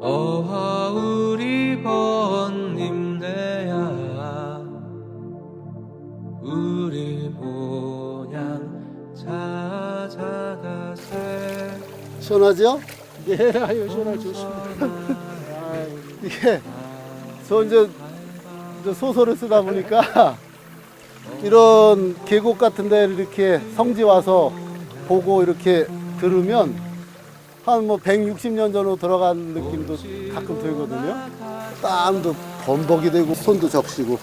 어하 우리 번님네야 우리 본향 찾아가세. 시원하죠? 네, 아유, 시원하게 좋습니다. 이게 저 이제 소설을 쓰다 보니까 이런 계곡 같은 데 이렇게 성지 와서 보고 이렇게 들으면 한 뭐 160년 전으로 들어간 느낌도 가끔 들거든요. 땀도 범벅이 되고 손도 적시고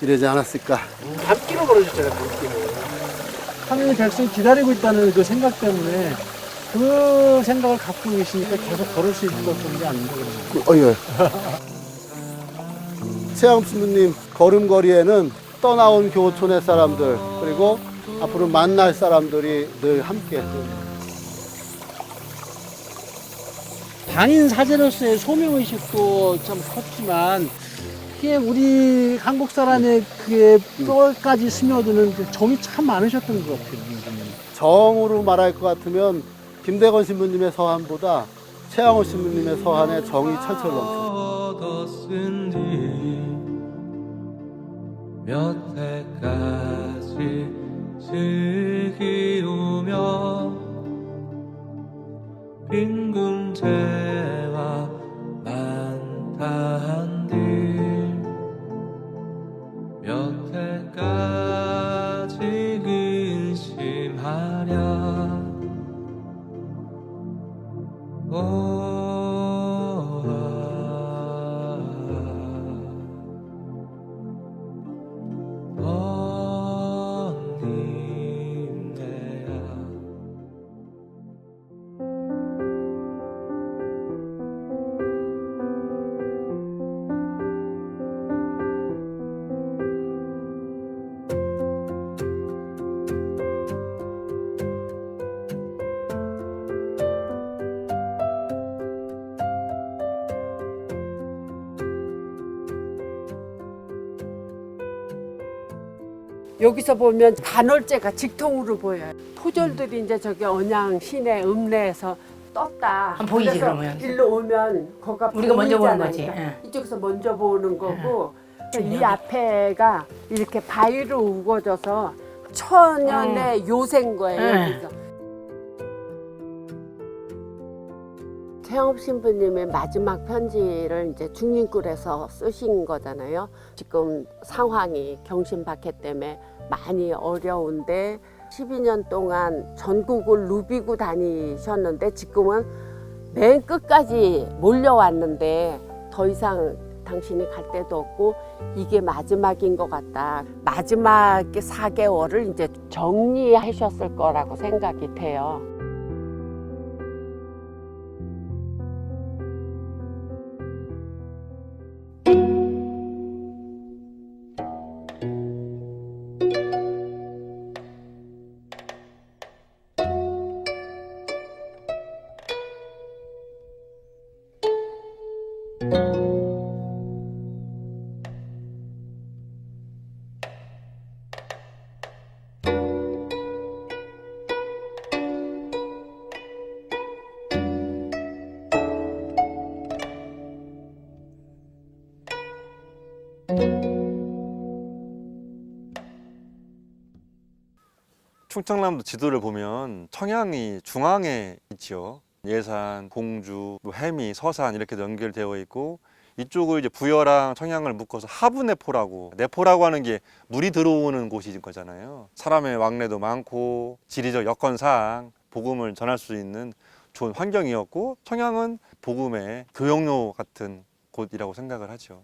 이러지 않았을까. 밤길로 벌어졌잖아요, 밤길로. 하느님 백성이 기다리고 있다는 그 생각 때문에 그 생각을 갖고 계시니까 계속 걸을 수 있는 것뿐이 아닌가 그러면. 예. 최양 신부님 걸음걸이에는 떠나온 교촌의 사람들 그리고 앞으로 만날 사람들이 늘 함께. 당인 사제로서의 소명의식도 참 컸지만 그게 우리 한국 사람의 그게 뼈까지 스며드는 그 정이 참 많으셨던 것 같아요. 정으로 말할 것 같으면 김대건 신부님의 서한보다 최양호 신부님의 서한에 정이 철철 넘쳐요. 몇 해까지 즐기우며 빈궁제와 만탄들 몇 해까지 근심하랴. 여기서 보면 간헐제가 직통으로 보여요. 포졸들이 이제 저기 언양 시내 읍내에서 떴다. 보이지, 그래서 그러면? 일로 오면 거가 우리가 먼저 보는 보이잖아요. 거지. 이쪽에서 먼저 보는 거고 이 중요하네. 앞에가 이렇게 바위로 우거져서 천년의 요새인 거예요. 여기서. 최영업 신부님의 마지막 편지를 이제 중림굴에서 쓰신 거잖아요. 지금 상황이 경신박해 때문에 많이 어려운데 12년 동안 전국을 누비고 다니셨는데 지금은 맨 끝까지 몰려왔는데 더 이상 당신이 갈 데도 없고 이게 마지막인 것 같다. 마지막 4개월을 이제 정리하셨을 거라고 생각이 돼요. 충청남도 지도를 보면 청양이 중앙에 있지요. 예산, 공주, 또 해미, 서산 이렇게 연결되어 있고 이쪽을 이제 부여랑 청양을 묶어서 하부내포라고, 내포라고 하는 게 물이 들어오는 곳인 거잖아요. 사람의 왕래도 많고 지리적 여건상 복음을 전할 수 있는 좋은 환경이었고 청양은 복음의 교역로 같은 곳이라고 생각을 하죠.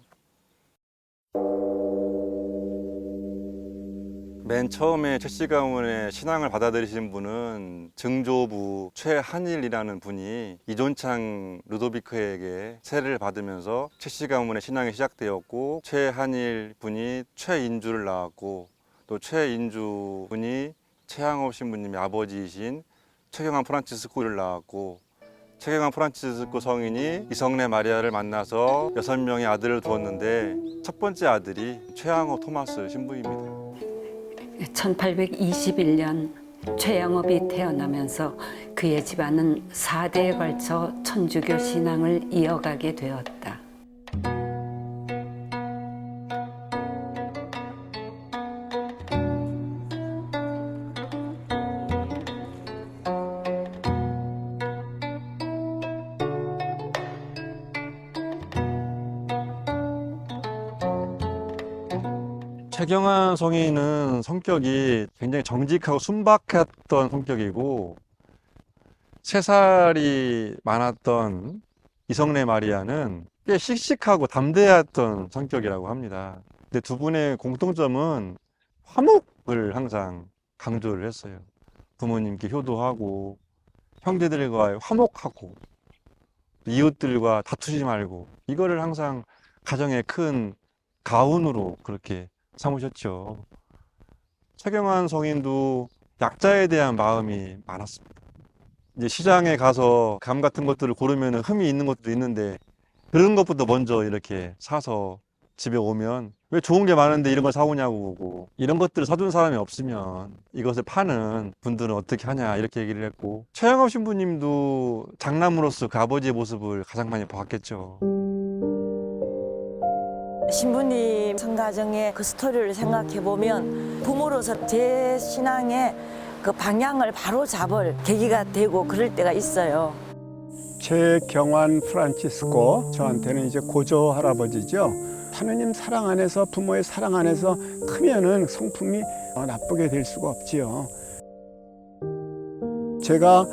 맨 처음에 최씨 가문의 신앙을 받아들이신 분은 증조부 최한일이라는 분이 이존창 루도비크에게 세례를 받으면서 최씨 가문의 신앙이 시작되었고, 최한일 분이 최인주를 낳았고, 또 최인주 분이 최양업 신부님의 아버지이신 최경환 프란치스코를 낳았고, 최경환 프란치스코 성인이 이성래 마리아를 만나서 6명의 아들을 두었는데 첫 번째 아들이 최양업 토마스 신부입니다. 1821년 최양업이 태어나면서 그의 집안은 4대에 걸쳐 천주교 신앙을 이어가게 되었다. 최경환 성인은 성격이 굉장히 정직하고 순박했던 성격이고 3살이 많았던 이성래 마리아는 꽤 씩씩하고 담대했던 성격이라고 합니다. 근데 두 분의 공통점은 화목을 항상 강조를 했어요. 부모님께 효도하고 형제들과 화목하고 이웃들과 다투지 말고 이거를 항상 가정의 큰 가훈으로 그렇게 삼으셨죠. 최경환 성인도 약자에 대한 마음이 많았습니다. 이제 시장에 가서 감 같은 것들을 고르면 흠이 있는 것도 있는데 그런 것부터 먼저 이렇게 사서 집에 오면 왜 좋은 게 많은데 이런 걸 사오냐고 그러고 이런 것들을 사준 사람이 없으면 이것을 파는 분들은 어떻게 하냐 이렇게 얘기를 했고 최양업 신부님도 장남으로서 그 아버지의 모습을 가장 많이 봤겠죠. 신부님 성가정의 그 스토리를 생각해 보면 부모로서 제 신앙의 그 방향을 바로 잡을 계기가 되고 그럴 때가 있어요. 최경환 프란치스코, 저한테는 이제 고조 할아버지죠. 하느님 사랑 안에서, 부모의 사랑 안에서 크면은 성품이 나쁘게 될 수가 없지요. 제가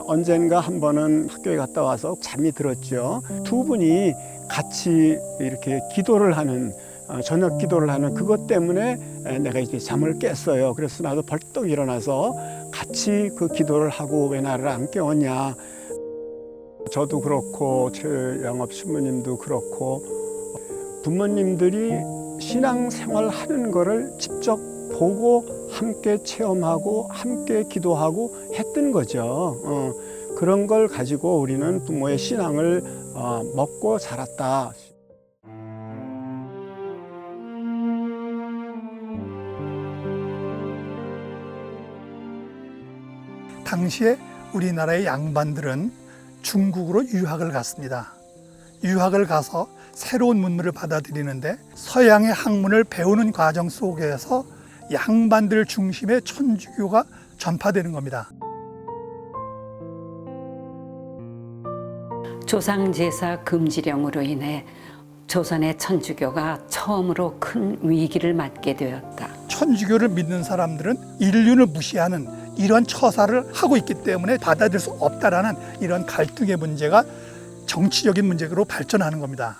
언젠가 한 번은 학교에 갔다 와서 잠이 들었죠. 두 분이 같이 이렇게 기도를 하는, 저녁 기도를 하는 그것 때문에 내가 이제 잠을 깼어요. 그래서 나도 벌떡 일어나서 같이 그 기도를 하고 왜 나를 안 깨웠냐. 저도 그렇고 최양업 신부님도 그렇고 부모님들이 신앙생활 하는 거를 직접 보고 함께 체험하고 함께 기도하고 했던 거죠. 그런 걸 가지고 우리는 부모의 신앙을 먹고 자랐다. 당시에 우리나라의 양반들은 중국으로 유학을 갔습니다. 유학을 가서 새로운 문물을 받아들이는데 서양의 학문을 배우는 과정 속에서 양반들 중심의 천주교가 전파되는 겁니다. 조상제사 금지령으로 인해 조선의 천주교가 처음으로 큰 위기를 맞게 되었다. 천주교를 믿는 사람들은 인륜을 무시하는 이런 처사를 하고 있기 때문에 받아들일 수 없다라는 이런 갈등의 문제가 정치적인 문제로 발전하는 겁니다.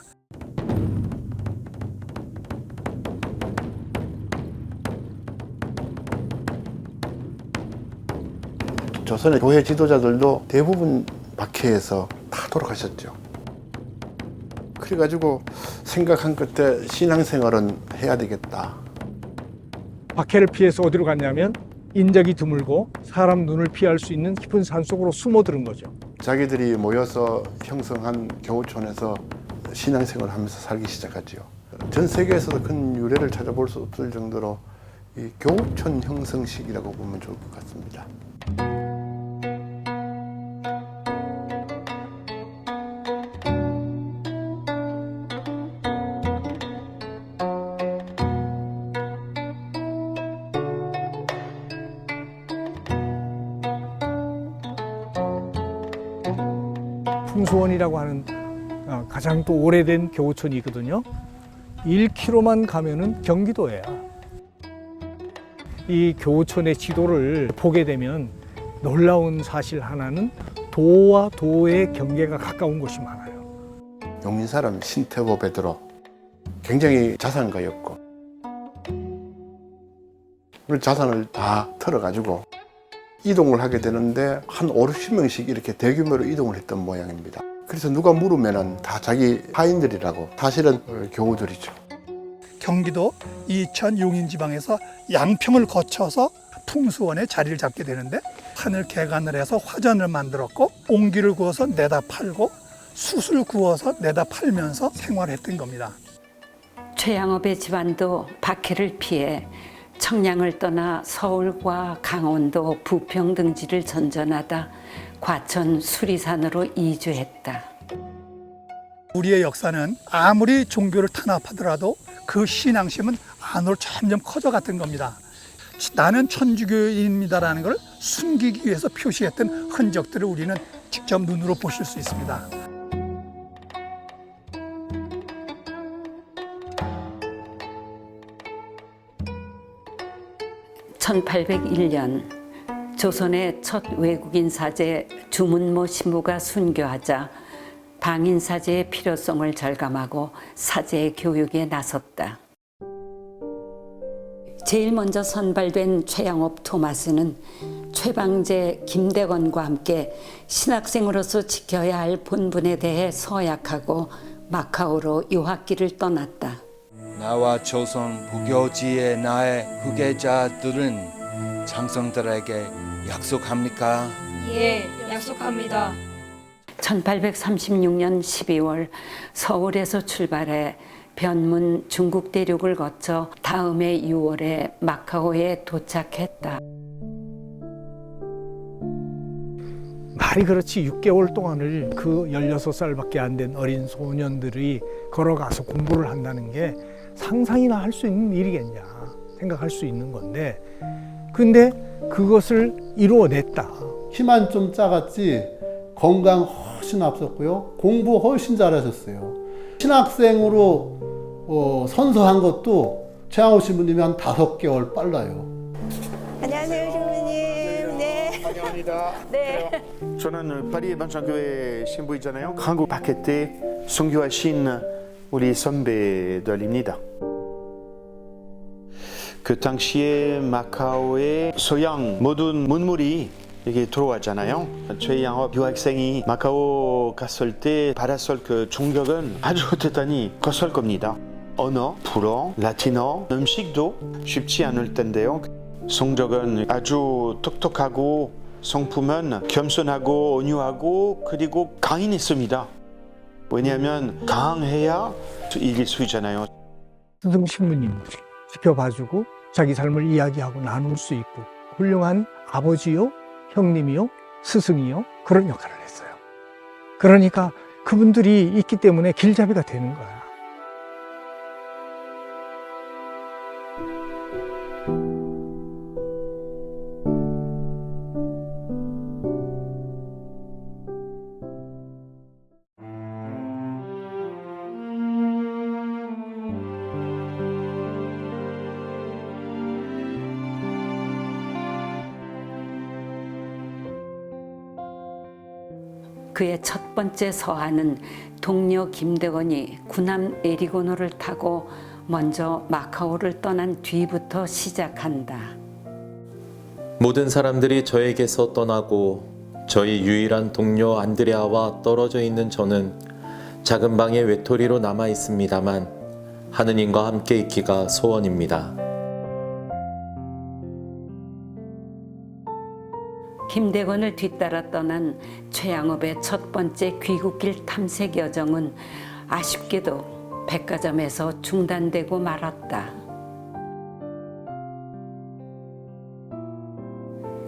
조선의 교회 지도자들도 대부분 박해에서 다 돌아가셨죠. 그래가지고 생각한 끝에 신앙생활은 해야 되겠다. 박해를 피해서 어디로 갔냐면 인적이 드물고 사람 눈을 피할 수 있는 깊은 산속으로 숨어드는 거죠. 자기들이 모여서 형성한 교우촌에서 신앙생활을 하면서 살기 시작하죠. 전 세계에서도 큰 유래를 찾아볼 수 없을 정도로 이 교우촌 형성 시기라고 보면 좋을 것 같습니다. 풍수원이라고 하는 가장 또 오래된 교우촌이 있거든요. 1km만 가면은 경기도예요. 이 교우촌의 지도를 보게 되면 놀라운 사실 하나는 도와 도의 경계가 가까운 곳이 많아요. 용인 사람 신태보 베드로 굉장히 자산가였고 자산을 다 털어가지고 이동을 하게 되는데 한 50명씩 이렇게 대규모로 이동을 했던 모양입니다. 그래서 누가 물으면은 다 자기 하인들이라고, 사실은 교우들이죠. 경기도 이천 용인 지방에서 양평을 거쳐서 풍수원에 자리를 잡게 되는데 판을 개간을 해서 화전을 만들었고 옹기를 구워서 내다 팔고 숯을 구워서 내다 팔면서 생활했던 겁니다. 최양업의 집안도 박해를 피해 청량을 떠나 서울과 강원도 부평 등지를 전전하다 과천 수리산으로 이주했다. 우리의 역사는 아무리 종교를 탄압하더라도 그 신앙심은 안으로 점점 커져갔던 겁니다. 나는 천주교인입니다라는 걸 숨기기 위해서 표시했던 흔적들을 우리는 직접 눈으로 보실 수 있습니다. (1801년) 조선의 첫 외국인 사제 주문모 신부가 순교하자 방인 사제의 필요성을 절감하고 사제 교육에 나섰다. 제일 먼저 선발된 최양업 토마스는 최방제 김대건과 함께 신학생으로서 지켜야 할 본분에 대해 서약하고 마카오로 유학길을 떠났다. 나와 조선 부교지의 나의 후계자들은 장성들에게 약속합니까? 예, 약속합니다. 1836년 12월 서울에서 출발해 변문 중국 대륙을 거쳐 다음해 6월에 마카오에 도착했다. 말이 그렇지 6개월 동안을 그 16살밖에 안 된 어린 소년들이 걸어가서 공부를 한다는 게 상상이나 할 수 있는 일이겠냐 생각할 수 있는 건데, 근데 그것을 이루어냈다. 키만 좀 작았지 건강 훨씬 앞섰고요. 공부 훨씬 잘하셨어요. 신학생으로 선서한 것도 최양호 신부님이 한 5개월 빨라요. 안녕하세요, 신부님. 네. 환영합니다. 네. 저는 파리 예방장교회 신부이잖아요. 한국 밖에 때 선교하신 우리 선배들입니다. 그 당시에 마카오의 서양 모든 문물이 여기 들어왔잖아요. 최양업 유학생이 마카오 갔을 때 받았을 그 충격은 아주 대단히 컸을 겁니다. 언어, 불어, 라틴어, 음식도 쉽지 않을 텐데요. 성적은 아주 똑똑하고 성품은 겸손하고 온유하고 그리고 강인했습니다. 왜냐하면 강해야 이길 수 있잖아요. 스승 신부님들이 지켜봐주고 자기 삶을 이야기하고 나눌 수 있고 훌륭한 아버지요, 형님이요, 스승이요, 그런 역할을 했어요. 그러니까 그분들이 있기 때문에 길잡이가 되는 거야. 그의 첫 번째 서한은 동료 김대건이 구남 에리고노를 타고 먼저 마카오를 떠난 뒤부터 시작한다. 모든 사람들이 저에게서 떠나고 저희 유일한 동료 안드레아와 떨어져 있는 저는 작은 방의 외톨이로 남아 있습니다만 하느님과 함께 있기가 소원입니다. 김대건을 뒤따라 떠난 최양업의 첫 번째 귀국길 탐색 여정은 아쉽게도 백화점에서 중단되고 말았다.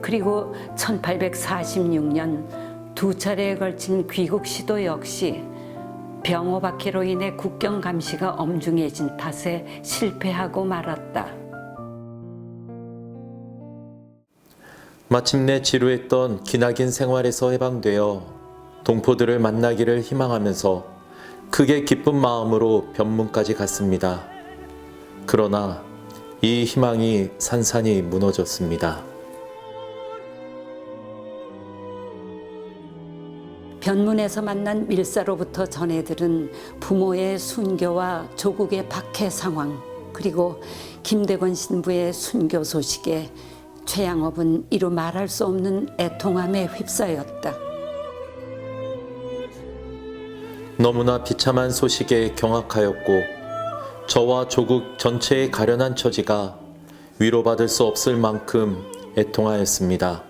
그리고 1846년 2차례에 걸친 귀국 시도 역시 병호 박해로 인해 국경 감시가 엄중해진 탓에 실패하고 말았다. 마침내 지루했던 기나긴 생활에서 해방되어 동포들을 만나기를 희망하면서 크게 기쁜 마음으로 변문까지 갔습니다. 그러나 이 희망이 산산이 무너졌습니다. 변문에서 만난 밀사로부터 전해들은 부모의 순교와 조국의 박해 상황, 그리고 김대건 신부의 순교 소식에 최양업은 이루 말할 수 없는 애통함에 휩싸였다. 너무나 비참한 소식에 경악하였고 저와 조국 전체의 가련한 처지가 위로받을 수 없을 만큼 애통하였습니다.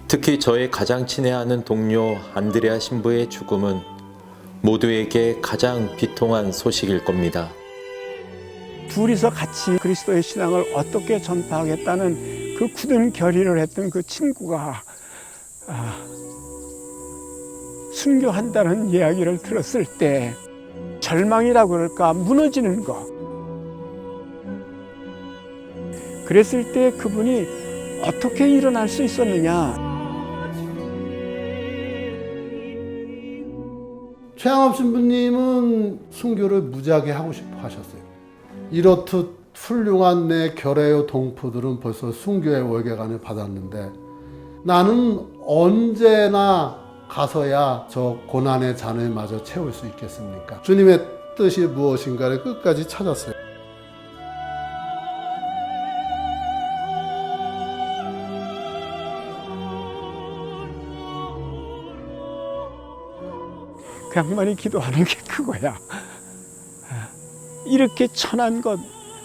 특히 저의 가장 친애하는 동료 안드레아 신부의 죽음은 모두에게 가장 비통한 소식일 겁니다. 둘이서 같이 그리스도의 신앙을 어떻게 전파하겠다는 그 굳은 결의를 했던 그 친구가 순교한다는 이야기를 들었을 때 절망이라고 그럴까, 무너지는 거. 그랬을 때 그분이 어떻게 일어날 수 있었느냐. 최양업 신부님은 순교를 무지하게 하고 싶어 하셨어요. 이렇듯 훌륭한 내 결애요 동포들은 벌써 순교의 월계관을 받았는데 나는 언제나 가서야 저 고난의 잔을 마저 채울 수 있겠습니까? 주님의 뜻이 무엇인가를 끝까지 찾았어요. 그 양반이 기도하는 게 그거야. 이렇게 천한 것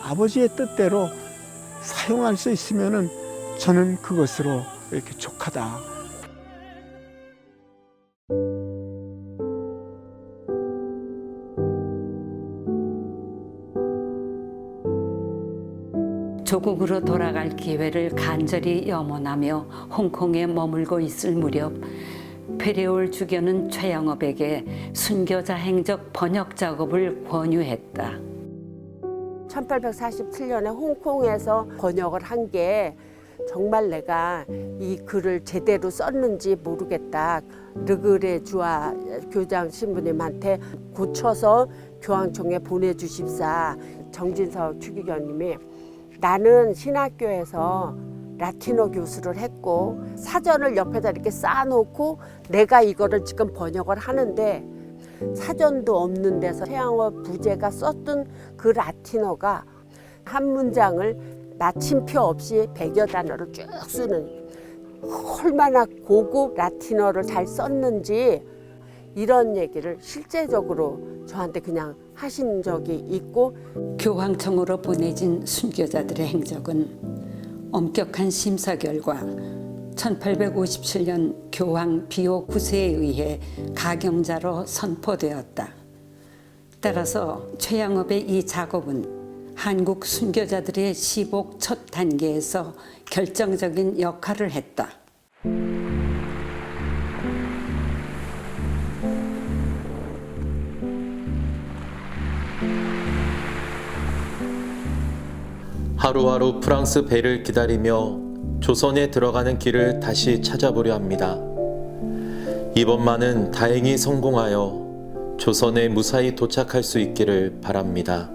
아버지의 뜻대로 사용할 수 있으면은 저는 그것으로 이렇게 족하다. 조국으로 돌아갈 기회를 간절히 염원하며 홍콩에 머물고 있을 무렵 페레올 주교는 최영업에게 순교자 행적 번역 작업을 권유했다. 1847년에 홍콩에서 번역을 한 게 정말 내가 이 글을 제대로 썼는지 모르겠다. 르그레 주아 교장 신부님한테 고쳐서 교황청에 보내주십사. 정진석 추기경님이 나는 신학교에서 라틴어 교수를 했고 사전을 옆에다 이렇게 쌓아놓고 내가 이거를 지금 번역을 하는데 사전도 없는 데서 최양업 부제가 썼던 그 라틴어가 한 문장을 마침표 없이 100여 단어를 쭉 쓰는 얼마나 고급 라틴어를 잘 썼는지 이런 얘기를 실제적으로 저한테 그냥 하신 적이 있고 교황청으로 보내진 순교자들의 행적은 엄격한 심사 결과 1857년 교황 비오 9세에 의해 가경자로 선포되었다. 따라서 최양업의 이 작업은 한국 순교자들의 시복 첫 단계에서 결정적인 역할을 했다. 하루하루 프랑스 배를 기다리며 조선에 들어가는 길을 다시 찾아보려 합니다. 이번만은 다행히 성공하여 조선에 무사히 도착할 수 있기를 바랍니다.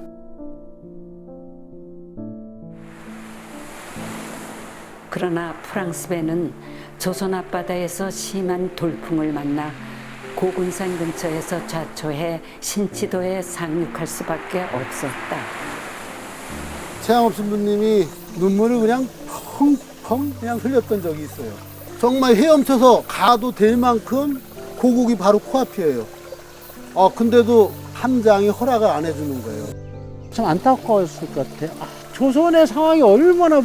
그러나 프랑스 배는 조선 앞바다에서 심한 돌풍을 만나 고군산 근처에서 좌초해 신치도에 상륙할 수밖에 없었다. 최양업 신부님이 눈물을 그냥 펑펑 그냥 흘렸던 적이 있어요. 정말 헤엄쳐서 가도 될 만큼 고국이 바로 코앞이에요. 근데도 함장이 허락을 안 해주는 거예요. 참 안타까웠을 것 같아. 조선의 상황이 얼마나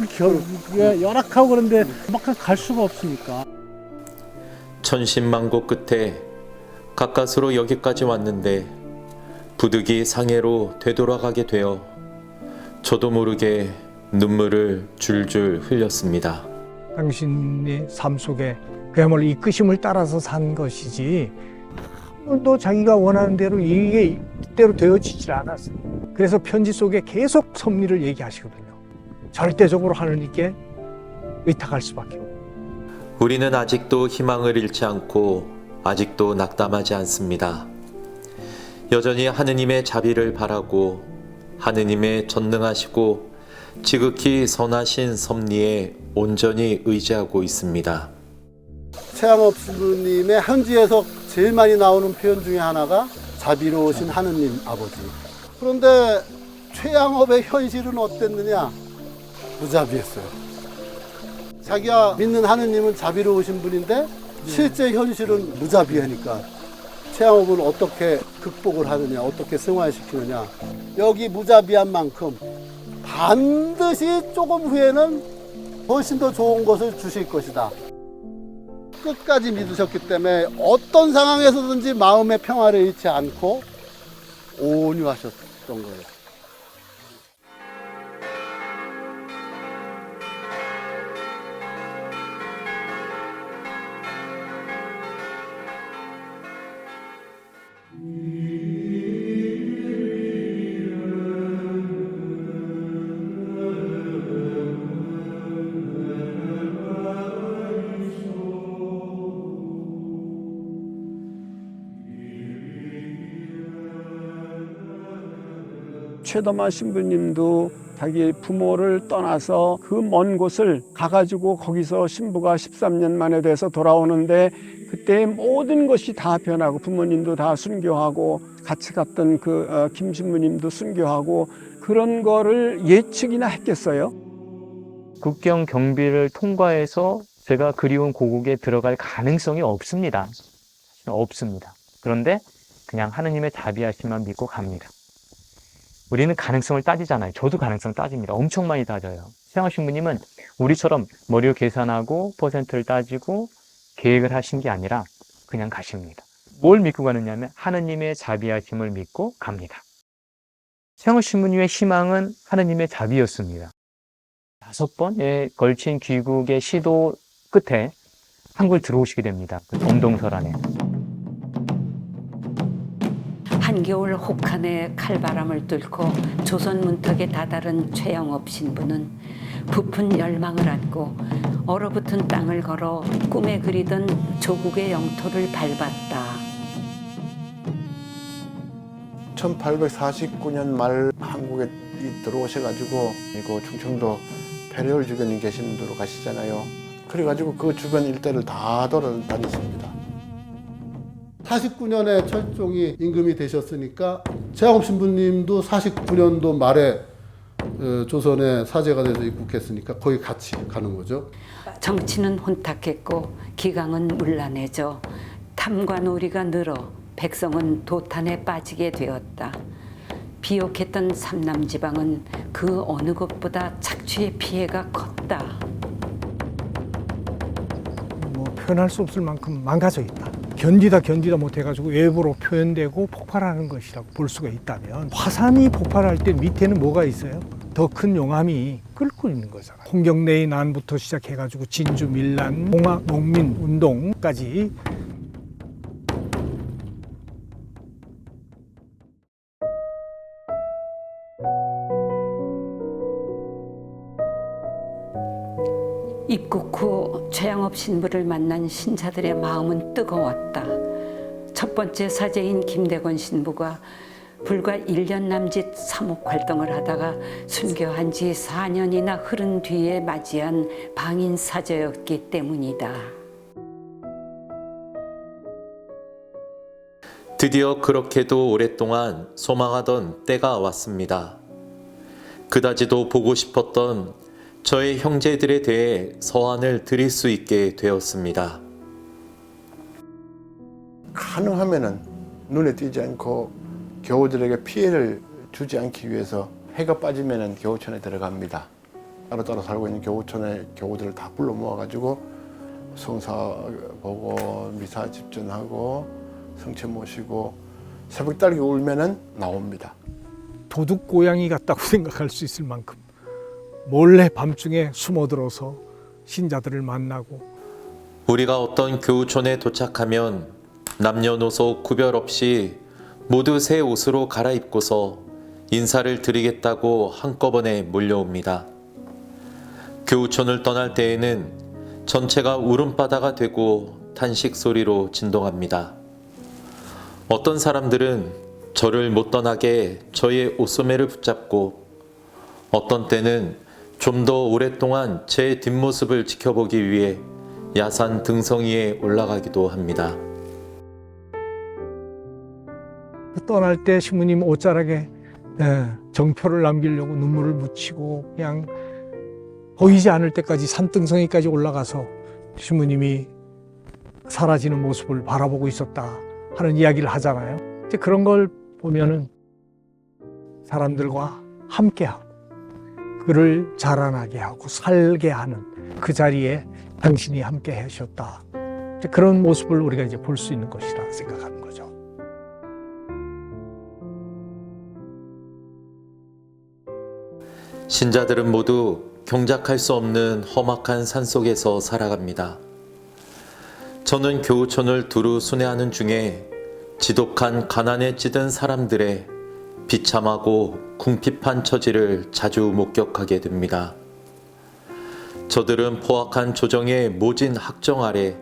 열악하고 그런데 막 갈 수가 없으니까. 천신만고 끝에 가까스로 여기까지 왔는데 부득이 상해로 되돌아가게 되어 저도 모르게 눈물을 줄줄 흘렸습니다. 당신이 삶 속에 그야말로 이끄심을 따라서 산 것이지 한 번도 자기가 원하는 대로 이게 이대로 되어지질 않았어요. 그래서 편지 속에 계속 섭리를 얘기하시거든요. 절대적으로 하느님께 의탁할 수밖에 없어요. 우리는 아직도 희망을 잃지 않고 아직도 낙담하지 않습니다. 여전히 하느님의 자비를 바라고 하느님의 전능하시고 지극히 선하신 섭리에 온전히 의지하고 있습니다. 최양업 신부님의 현지에서 제일 많이 나오는 표현 중에 하나가 자비로우신 하느님 아버지. 그런데 최양업의 현실은 어땠느냐? 무자비했어요. 자기가 믿는 하느님은 자비로우신 분인데 실제 현실은 무자비하니까 최양업은 어떻게 극복을 하느냐, 어떻게 승화시키느냐. 여기 무자비한 만큼 반드시 조금 후에는 훨씬 더 좋은 것을 주실 것이다. 끝까지 믿으셨기 때문에 어떤 상황에서든지 마음의 평화를 잃지 않고 온유하셨던 거예요. 최더마 신부님도 자기 부모를 떠나서 그 먼 곳을 가가지고 거기서 신부가 13년 만에 돼서 돌아오는데 그때 모든 것이 다 변하고 부모님도 다 순교하고 같이 갔던 그 김 신부님도 순교하고 그런 거를 예측이나 했겠어요? 국경 경비를 통과해서 제가 그리운 고국에 들어갈 가능성이 없습니다. 없습니다. 그런데 그냥 하느님의 자비하심만 믿고 갑니다. 우리는 가능성을 따지잖아요. 저도 가능성 따집니다. 엄청 많이 따져요. 최양호 신부님은 우리처럼 머리로 계산하고 퍼센트를 따지고 계획을 하신 게 아니라 그냥 가십니다. 뭘 믿고 가느냐면 하느님의 자비하심을 믿고 갑니다. 최양호 신부님의 희망은 하느님의 자비였습니다. 5번에 걸친 귀국의 시도 끝에 한국을 들어오시게 됩니다. 엄동설 안에. 한겨울 혹한의 칼바람을 뚫고 조선 문턱에 다다른 최영업 신부는 부푼 열망을 안고 얼어붙은 땅을 걸어 꿈에 그리던 조국의 영토를 밟았다. 1849년 말 한국에 들어오셔가지고 이거 충청도 페레올 주변에 계시는 데로 가시잖아요. 그래가지고 그 주변 일대를 다 돌아다니십니다. 49년에 철종이 임금이 되셨으니까 최양업 신부님도 49년도 말에 조선에 사제가 돼서 입국했으니까 거기 같이 가는 거죠. 정치는 혼탁했고 기강은 문란해져 탐과 놀이가 늘어 백성은 도탄에 빠지게 되었다. 비옥했던 삼남지방은 그 어느 곳보다 착취의 피해가 컸다. 표현할 수 없을 만큼 망가져 있다. 견디다 못해가지고 외부로 표현되고 폭발하는 것이라고 볼 수가 있다면 화산이 폭발할 때 밑에는 뭐가 있어요? 더 큰 용암이 끓고 있는 거잖아요. 홍경래의 난부터 시작해가지고 진주 밀란, 홍학 농민 운동까지 입국 후 최양업 신부를 만난 신자들의 마음은 뜨거웠다. 첫 번째 사제인 김대건 신부가 불과 1년 남짓 사목 활동을 하다가 순교한 지 4년이나 흐른 뒤에 맞이한 방인 사제였기 때문이다. 드디어 그렇게도 오랫동안 소망하던 때가 왔습니다. 그다지도 보고 싶었던 저의 형제들에 대해 서한을 드릴 수 있게 되었습니다. 가능하면은 눈에 띄지 않고 교우들에게 피해를 주지 않기 위해서 해가 빠지면은 교우촌에 들어갑니다. 따로따로 살고 있는 교우촌의 교우들을 다 불러 모아가지고 성사 보고 미사 집전하고 성체 모시고 새벽달기 울면은 나옵니다. 도둑 고양이 같다고 생각할 수 있을 만큼 몰래 밤중에 숨어들어서 신자들을 만나고 우리가 어떤 교우촌에 도착하면 남녀노소 구별 없이 모두 새 옷으로 갈아입고서 인사를 드리겠다고 한꺼번에 몰려옵니다. 교우촌을 떠날 때에는 전체가 울음바다가 되고 탄식 소리로 진동합니다. 어떤 사람들은 저를 못 떠나게 저의 옷소매를 붙잡고 어떤 때는 좀 더 오랫동안 제 뒷모습을 지켜보기 위해 야산 등성이에 올라가기도 합니다. 떠날 때 신부님 옷자락에 정표를 남기려고 눈물을 묻히고 그냥 보이지 않을 때까지 산등성이까지 올라가서 신부님이 사라지는 모습을 바라보고 있었다 하는 이야기를 하잖아요. 이제 그런 걸 보면은 사람들과 함께하고 그를 자라나게 하고 살게 하는 그 자리에 당신이 함께 하셨다. 이제 그런 모습을 우리가 이제 볼 수 있는 것이라 생각하는 거죠. 신자들은 모두 경작할 수 없는 험악한 산속에서 살아갑니다. 저는 교우촌을 두루 순회하는 중에 지독한 가난에 찌든 사람들의 비참하고 궁핍한 처지를 자주 목격하게 됩니다. 저들은 포악한 조정의 모진 학정 아래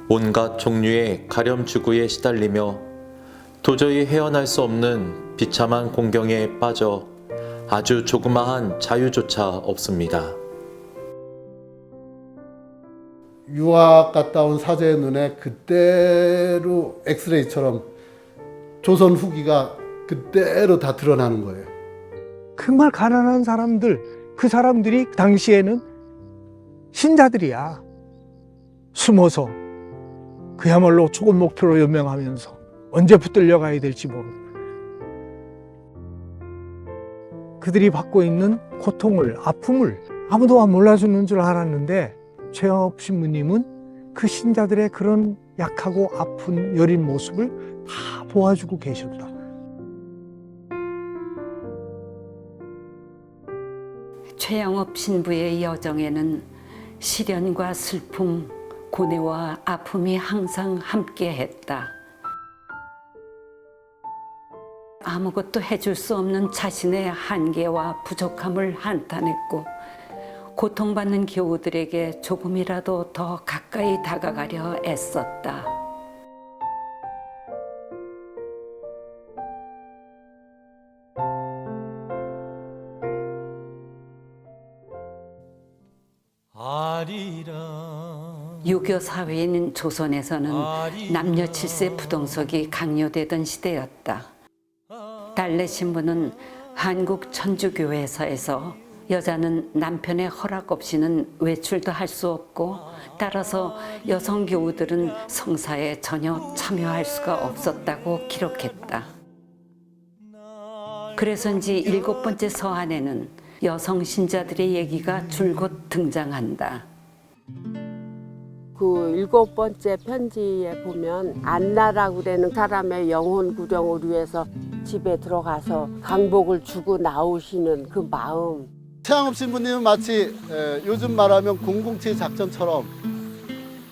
온갖 종류의 가렴주구에 시달리며 도저히 헤어날 수 없는 비참한 공경에 빠져 아주 조그마한 자유조차 없습니다. 유학 갔다 온 사제의 눈에 그대로 엑스레이처럼 조선 후기가 그대로 다 드러나는 거예요. 정말 가난한 사람들, 그 사람들이 당시에는 신자들이야. 숨어서 그야말로 좋은 목표로 연명하면서 언제 붙들려 가야 될지 모르고 그들이 받고 있는 고통을, 아픔을 아무도 몰라주는 줄 알았는데 최영업 신부님은 그 신자들의 그런 약하고 아픈 여린 모습을 다 보아주고 계셨다. 최영업 신부의 여정에는 시련과 슬픔, 고뇌와 아픔이 항상 함께했다. 아무것도 해줄 수 없는 자신의 한계와 부족함을 한탄했고 고통받는 교우들에게 조금이라도 더 가까이 다가가려 애썼다. 유교 사회인 조선에서는 남녀 칠세 부동석이 강요되던 시대였다. 달래 신부는 한국 천주교회사에서 여자는 남편의 허락 없이는 외출도 할 수 없고 따라서 여성 교우들은 성사에 전혀 참여할 수가 없었다고 기록했다. 그래서인지 7번째 서한에는 여성 신자들의 얘기가 줄곧 등장한다. 그 7번째 편지에 보면 안나라고 되는 사람의 영혼 구령을 위해서 집에 들어가서 강복을 주고 나오시는 그 마음. 최영업 신부님은 마치 요즘 말하면 007 작전처럼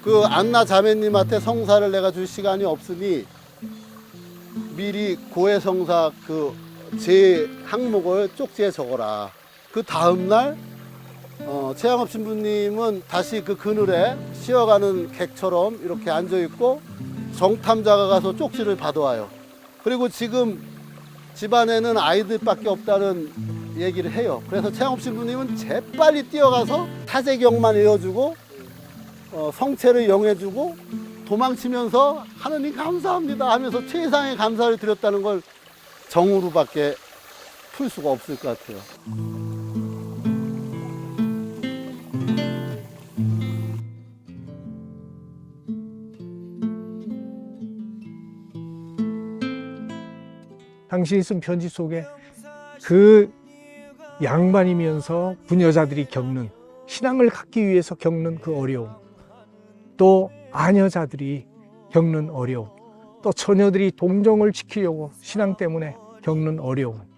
그 안나 자매님한테 성사를 내가 줄 시간이 없으니 미리 고해성사 그 제 항목을 쪽지에 적어라. 그 다음날 최영업 신부님은 다시 그 그늘에 쉬어가는 객처럼 이렇게 앉아있고 정탐자가 가서 쪽지를 받아와요. 그리고 지금 집안에는 아이들밖에 없다는 얘기를 해요. 그래서 최영업 신부님은 재빨리 뛰어가서 타재경만 이어주고 성체를 영해주고 도망치면서 하느님 감사합니다 하면서 최상의 감사를 드렸다는 걸 정으로밖에 풀 수가 없을 것 같아요. 당신이 쓴 편지 속에 그 양반이면서 부녀자들이 겪는, 신앙을 갖기 위해서 겪는 그 어려움, 또 아녀자들이 겪는 어려움, 또 처녀들이 동정을 지키려고 신앙 때문에 겪는 어려움,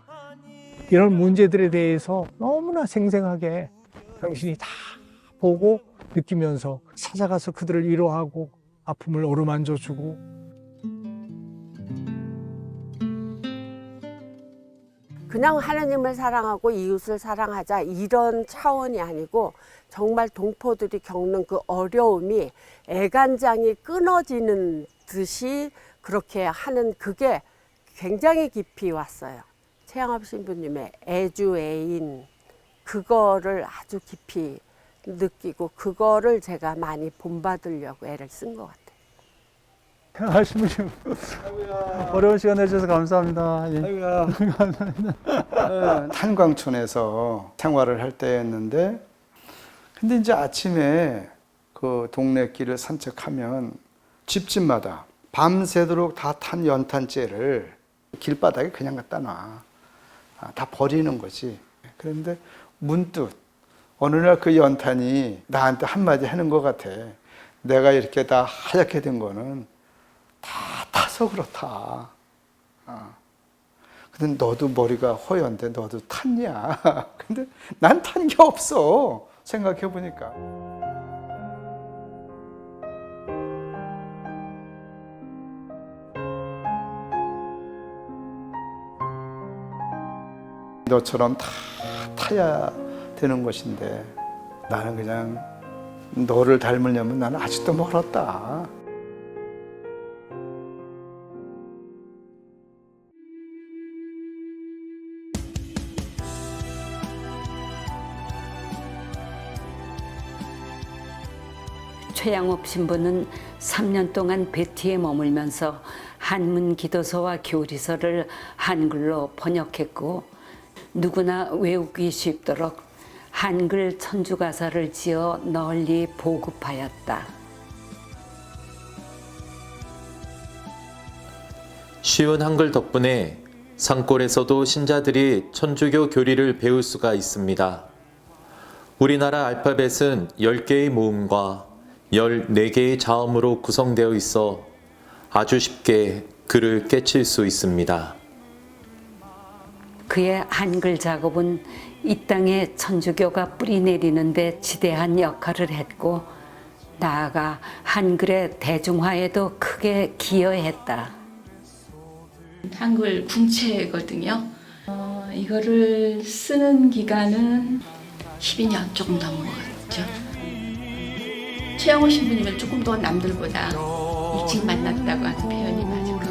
이런 문제들에 대해서 너무나 생생하게 당신이 다 보고 느끼면서 찾아가서 그들을 위로하고 아픔을 어루만져주고. 그냥 하나님을 사랑하고 이웃을 사랑하자 이런 차원이 아니고 정말 동포들이 겪는 그 어려움이 애간장이 끊어지는 듯이 그렇게 하는 그게 굉장히 깊이 왔어요. 최영업 신부님의 애주애인 그거를 아주 깊이 느끼고 그거를 제가 많이 본받으려고 애를 쓴 것 같아요. 신부님 어려운 시간 내주셔서 감사합니다. 아이고야. 감사합니다. 탄광촌에서 생활을 할 때였는데, 근데 이제 아침에 그 동네 길을 산책하면 집집마다 밤새도록 다 탄 연탄재를 길바닥에 그냥 갖다 놔. 다 버리는 거지. 그런데 문득 어느 날 그 연탄이 나한테 한마디 하는 것 같아. 내가 이렇게 다 하얗게 된 거는 다 타서 그렇다. 근데 너도 머리가 허연데 너도 탔냐? 근데 난 탄 게 없어. 생각해 보니까. 너처럼 다 타야 되는 것인데 나는 그냥 너를 닮으려면 나는 아직도 멀었다. 최양업 신부는 3년 동안 베티에 머물면서 한문 기도서와 교리서를 한글로 번역했고 누구나 외우기 쉽도록 한글 천주가사를 지어 널리 보급하였다. 쉬운 한글 덕분에 산골에서도 신자들이 천주교 교리를 배울 수가 있습니다. 우리나라 알파벳은 10개의 모음과 14개의 자음으로 구성되어 있어 아주 쉽게 글을 깨칠 수 있습니다. 그의 한글 작업은 이 땅에 천주교가 뿌리 내리는 데 지대한 역할을 했고 나아가 한글의 대중화에도 크게 기여했다. 한글 궁체거든요. 이거를 쓰는 기간은 12년 조금 넘은 것 같죠. 최양호 신부님은 조금 더 남들보다 일찍 만났다고 하는 표현이 맞을 것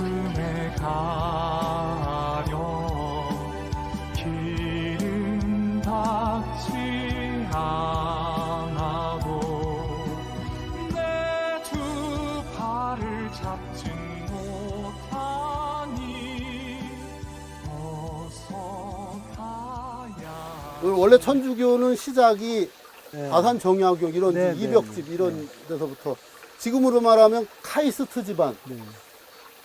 원래 천주교는 시작이 다산 정약교 이런 네, 이벽집 이런 데서부터 지금으로 말하면 카이스트 집안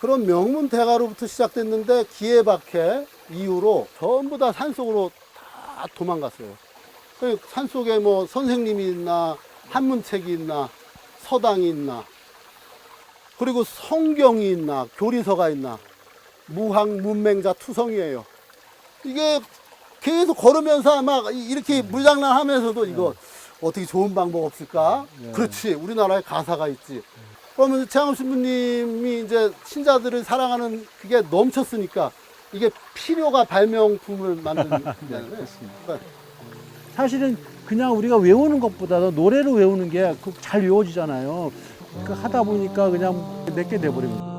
그런 명문 대가로부터 시작됐는데 기해박해 이후로 전부 다 산속으로 다 도망갔어요. 산속에 뭐 선생님이 있나 한문책이 있나 서당이 있나 그리고 성경이 있나 교리서가 있나 무학 문맹자 투성이에요. 이게 계속 걸으면서 막 이렇게 물장난하면서도 이거 어떻게 좋은 방법 없을까? 그렇지, 우리나라에 가사가 있지. 그러면 최양업 신부님이 이제 신자들을 사랑하는 그게 넘쳤으니까 이게 필요가 발명품을 만든 거잖아요. 사실은 그냥 우리가 외우는 것보다도 노래로 외우는 게 잘 외워지잖아요. 그 하다 보니까 그냥 내게 돼버립니다.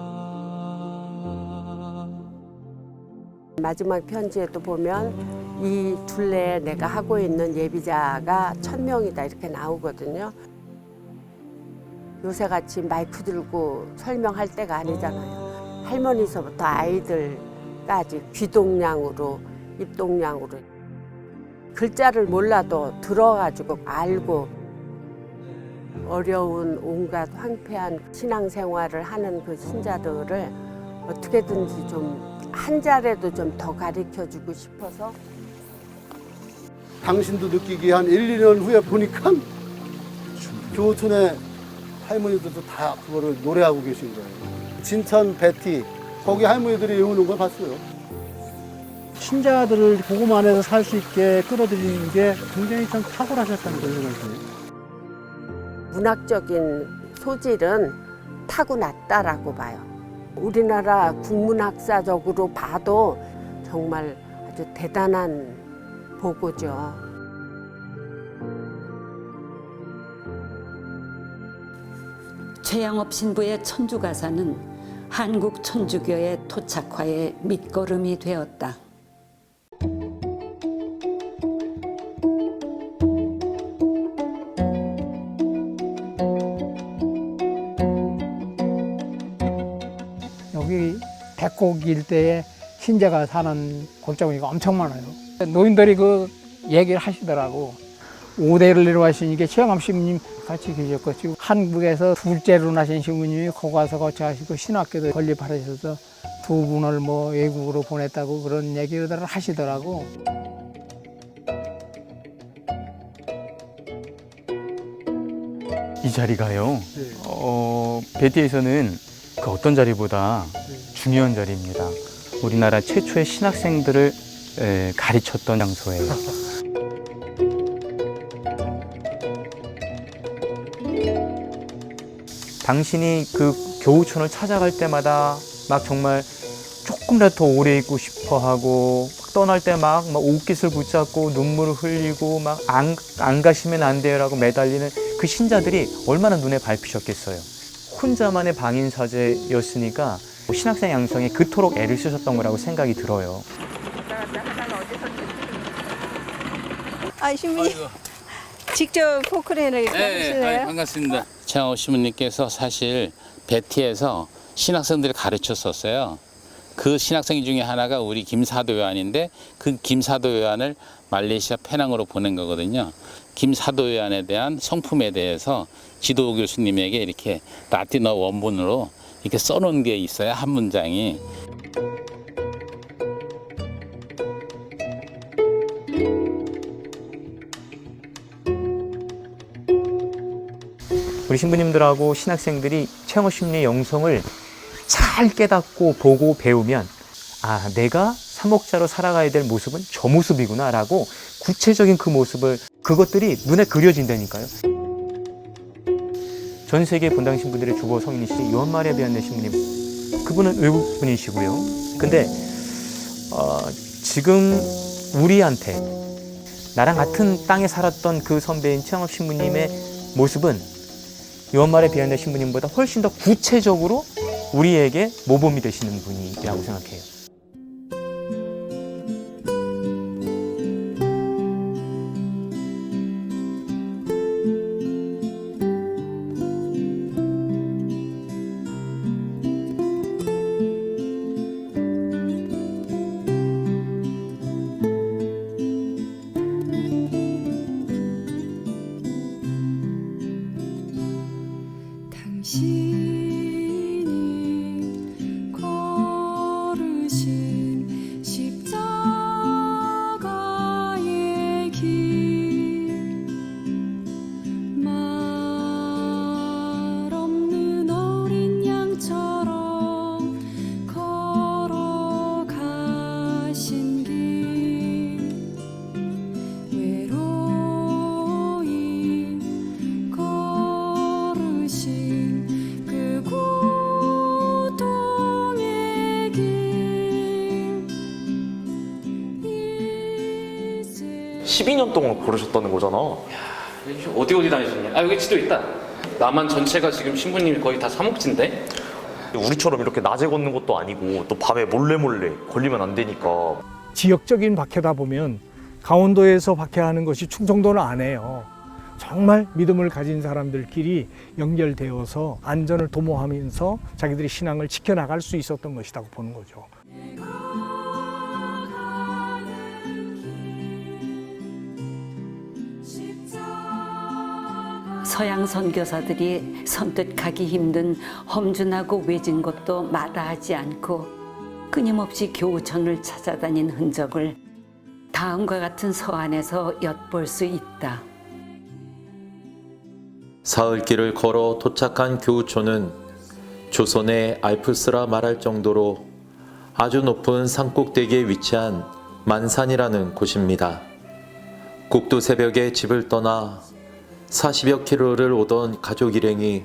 마지막 편지에도 보면 이 둘레에 내가 하고 있는 예비자가 1000명이다 이렇게 나오거든요. 요새같이 마이크 들고 설명할 때가 아니잖아요. 할머니서부터 아이들까지 귀동냥으로 입동냥으로 글자를 몰라도 들어가지고 알고 어려운 온갖 황폐한 신앙생활을 하는 그 신자들을 어떻게든지 좀 한 자리라도 좀 더 가르쳐주고 싶어서 당신도 느끼기 한 1, 2년 후에 보니까 교촌의 할머니들도 다 그거를 노래하고 계신 거예요. 진천 베티 거기 할머니들이 외우는 걸 봤어요. 신자들을 복음 안에서 살 수 있게 끌어들이는 게 굉장히 좀 탁월하셨다는 그런 생각이 들어요. 문학적인 소질은 타고났다라고 봐요. 우리나라 국문학사적으로 봐도 정말 아주 대단한 보고죠. 최양업 신부의 천주가사는 한국 천주교의 토착화의 밑거름이 되었다. 여기 백곡 일대에 신자가 사는 골짜기가 엄청 많아요. 노인들이 그 얘기를 하시더라고. 5대를 내려가시니까 최양업 신부님 같이 계셨고 한국에서 둘째로 나신 신부님이 거기 가서 거처하시고 신학교도 건립하셔서 두 분을 뭐 외국으로 보냈다고 그런 얘기를 하시더라고. 이 자리가요. 베티에서는 그 어떤 자리보다 중요한 자리입니다. 우리나라 최초의 신학생들을 가르쳤던 장소예요. 당신이 그 교우촌을 찾아갈 때마다 막 정말 조금이라도 더 오래 있고 싶어 하고 떠날 때 막 옷깃을 붙잡고 눈물을 흘리고 막 안 가시면 안 돼요라고 매달리는 그 신자들이 얼마나 눈에 밟히셨겠어요. 혼자만의 방인사제였으니까 신학생 양성에 그토록 애를 쓰셨던 거라고 생각이 들어요. 아, 신부님 직접 포크레인을 하실래요? 반갑습니다. 최양호 신부님께서 사실 베티에서 신학생들을 가르쳤었어요. 그 신학생 중에 하나가 우리 김사도요한인데 그 김사도요한을 말레이시아 페낭으로 보낸 거거든요. 김사도요한에 대한 성품에 대해서 지도 교수님에게 이렇게 라틴어 원문으로 이렇게 써놓은 게 있어요. 한 문장이. 우리 신부님들하고 신학생들이 최양호 신부님의 영성을 잘 깨닫고 보고 배우면 아, 내가 사목자로 살아가야 될 모습은 저 모습이구나 라고 구체적인 그 모습을 그것들이 눈에 그려진다니까요. 전 세계 본당 신부들의 주보 성인이신 요한 마리아 비안네 신부님, 그분은 외국 분이시고요. 근데 지금 우리한테 나랑 같은 땅에 살았던 그 선배인 최양호 신부님의 모습은 요한 마리아 비안네 신부님보다 훨씬 더 구체적으로 우리에게 모범이 되시는 분이라고 생각해요. 당신이 걸으신 십자가의 길, 말 없는 어린 양처럼 걸어가신 길, 외로이 걸으신 12년 동안 걸으셨다는 거잖아. 어디 다니셨냐? 아, 여기 지도 있다. 남한 전체가 지금 신부님이 거의 다 사목지인데? 우리처럼 이렇게 낮에 걷는 것도 아니고 또 밤에 몰래 걸리면 안 되니까. 지역적인 박해다 보면 강원도에서 박해하는 것이 충청도는 안 해요. 정말 믿음을 가진 사람들끼리 연결되어서 안전을 도모하면서 자기들의 신앙을 지켜나갈 수 있었던 것이라고 보는 거죠. 서양 선교사들이 선뜻 가기 힘든 험준하고 외진 곳도 마다하지 않고 끊임없이 교우천을 찾아다닌 흔적을 다음과 같은 서안에서 엿볼 수 있다. 사흘길을 걸어 도착한 교우촌은 조선의 알프스라 말할 정도로 아주 높은 산꼭대기에 위치한 만산이라는 곳입니다. 국도 새벽에 집을 떠나 40여 킬로를 오던 가족 일행이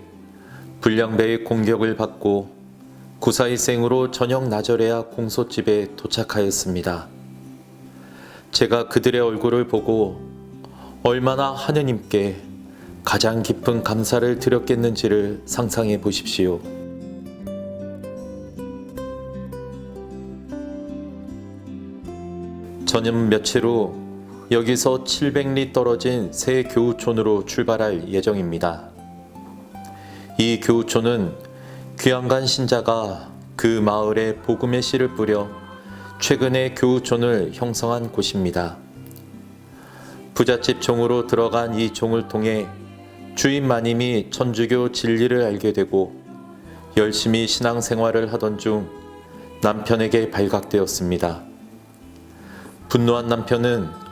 불량배의 공격을 받고 구사일생으로 저녁 나절에야 공소집에 도착하였습니다. 제가 그들의 얼굴을 보고 얼마나 하느님께 가장 깊은 감사를 드렸겠는지를 상상해 보십시오. 저는 며칠 후 여기서 700리 떨어진 새 교우촌으로 출발할 예정입니다. 이 교우촌은 귀양간 신자가 그 마을에 복음의 씨를 뿌려 최근에 교우촌을 형성한 곳입니다. 부잣집 종으로 들어간 이 종을 통해 주인 마님이 천주교 진리를 알게 되고 열심히 신앙생활을 하던 중 남편에게 발각되었습니다. 분노한 남편은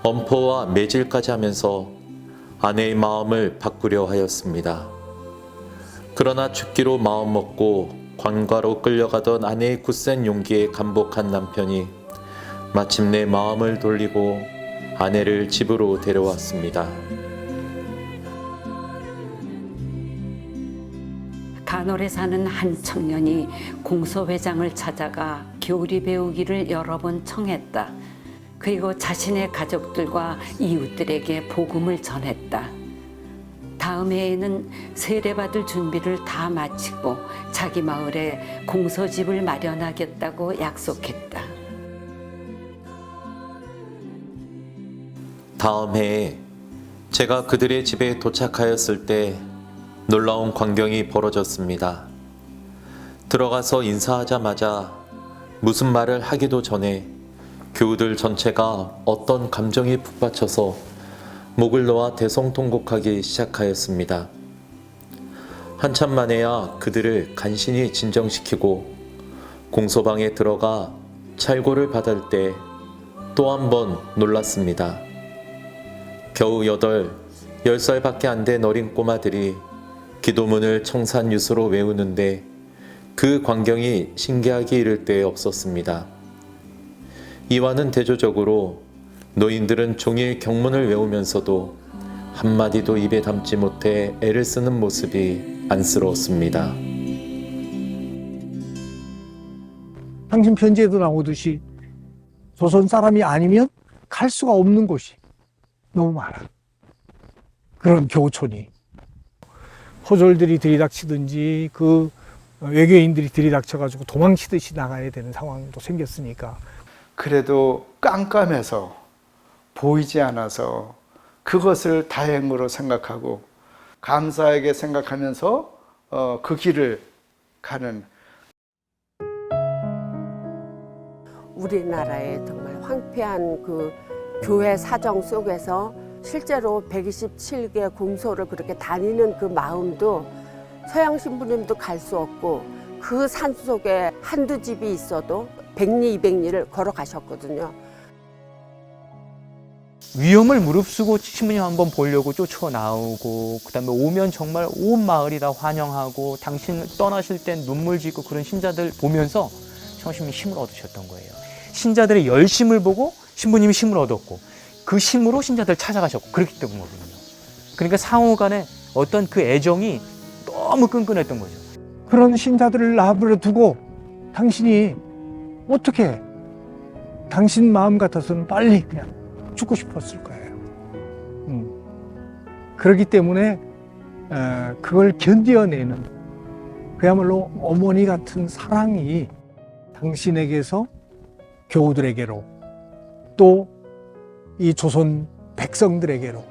엄포와 매질까지 하면서 아내의 마음을 바꾸려 하였습니다. 그러나 죽기로 마음먹고 관과로 끌려가던 아내의 굳센 용기에 감복한 남편이 마침내 마음을 돌리고 아내를 집으로 데려왔습니다. 간월에 사는 한 청년이 공소회장을 찾아가 교리 배우기를 여러 번 청했다. 그리고 자신의 가족들과 이웃들에게 복음을 전했다. 다음 해에는 세례받을 준비를 다 마치고 자기 마을에 공소집을 마련하겠다고 약속했다. 다음 해에 제가 그들의 집에 도착하였을 때 놀라운 광경이 벌어졌습니다. 들어가서 인사하자마자 무슨 말을 하기도 전에 교우들 전체가 어떤 감정이 북받쳐서 목을 놓아 대성통곡하기 시작하였습니다. 한참 만에야 그들을 간신히 진정시키고 공소방에 들어가 찰고를 받을 때 또 한 번 놀랐습니다. 겨우 10살밖에 안 된 어린 꼬마들이 기도문을 청산유수로 외우는데 그 광경이 신기하기 이를 데 없었습니다. 이와는 대조적으로 노인들은 종일 경문을 외우면서도 한마디도 입에 담지 못해 애를 쓰는 모습이 안쓰러웠습니다. 당신 편지에도 나오듯이 조선 사람이 아니면 갈 수가 없는 곳이 너무 많아. 그런 교촌이. 호졸들이 들이닥치든지 그 외교인들이 들이닥쳐가지고 도망치듯이 나가야 되는 상황도 생겼으니까. 그래도 깜깜해서 보이지 않아서 그것을 다행으로 생각하고 감사하게 생각하면서 그 길을 가는. 우리나라의 정말 황폐한 그 교회 사정 속에서 실제로 127개 공소를 그렇게 다니는 그 마음도 서양 신부님도 갈 수 없고 그 산속에 한두 집이 있어도 100리 200리를 걸어가셨거든요. 위험을 무릅쓰고 신부님 한번 보려고 쫓아 나오고, 그다음에 오면 정말 온 마을이 다 환영하고, 당신 떠나실 땐 눈물 짓고 그런 신자들 보면서 성신님이 힘을 얻으셨던 거예요. 신자들의 열심을 보고 신부님이 힘을 얻었고, 그 힘으로 신자들 찾아가셨고, 그렇기 때문이거든요. 그러니까 상호 간에 어떤 그 애정이 너무 끈끈했던 거죠. 그런 신자들을 나버려 두고 당신이 어떻게, 당신 마음 같아서는 빨리 그냥 죽고 싶었을 거예요. 그렇기 때문에 그걸 견뎌내는 그야말로 어머니 같은 사랑이 당신에게서 교우들에게로, 또 이 조선 백성들에게로,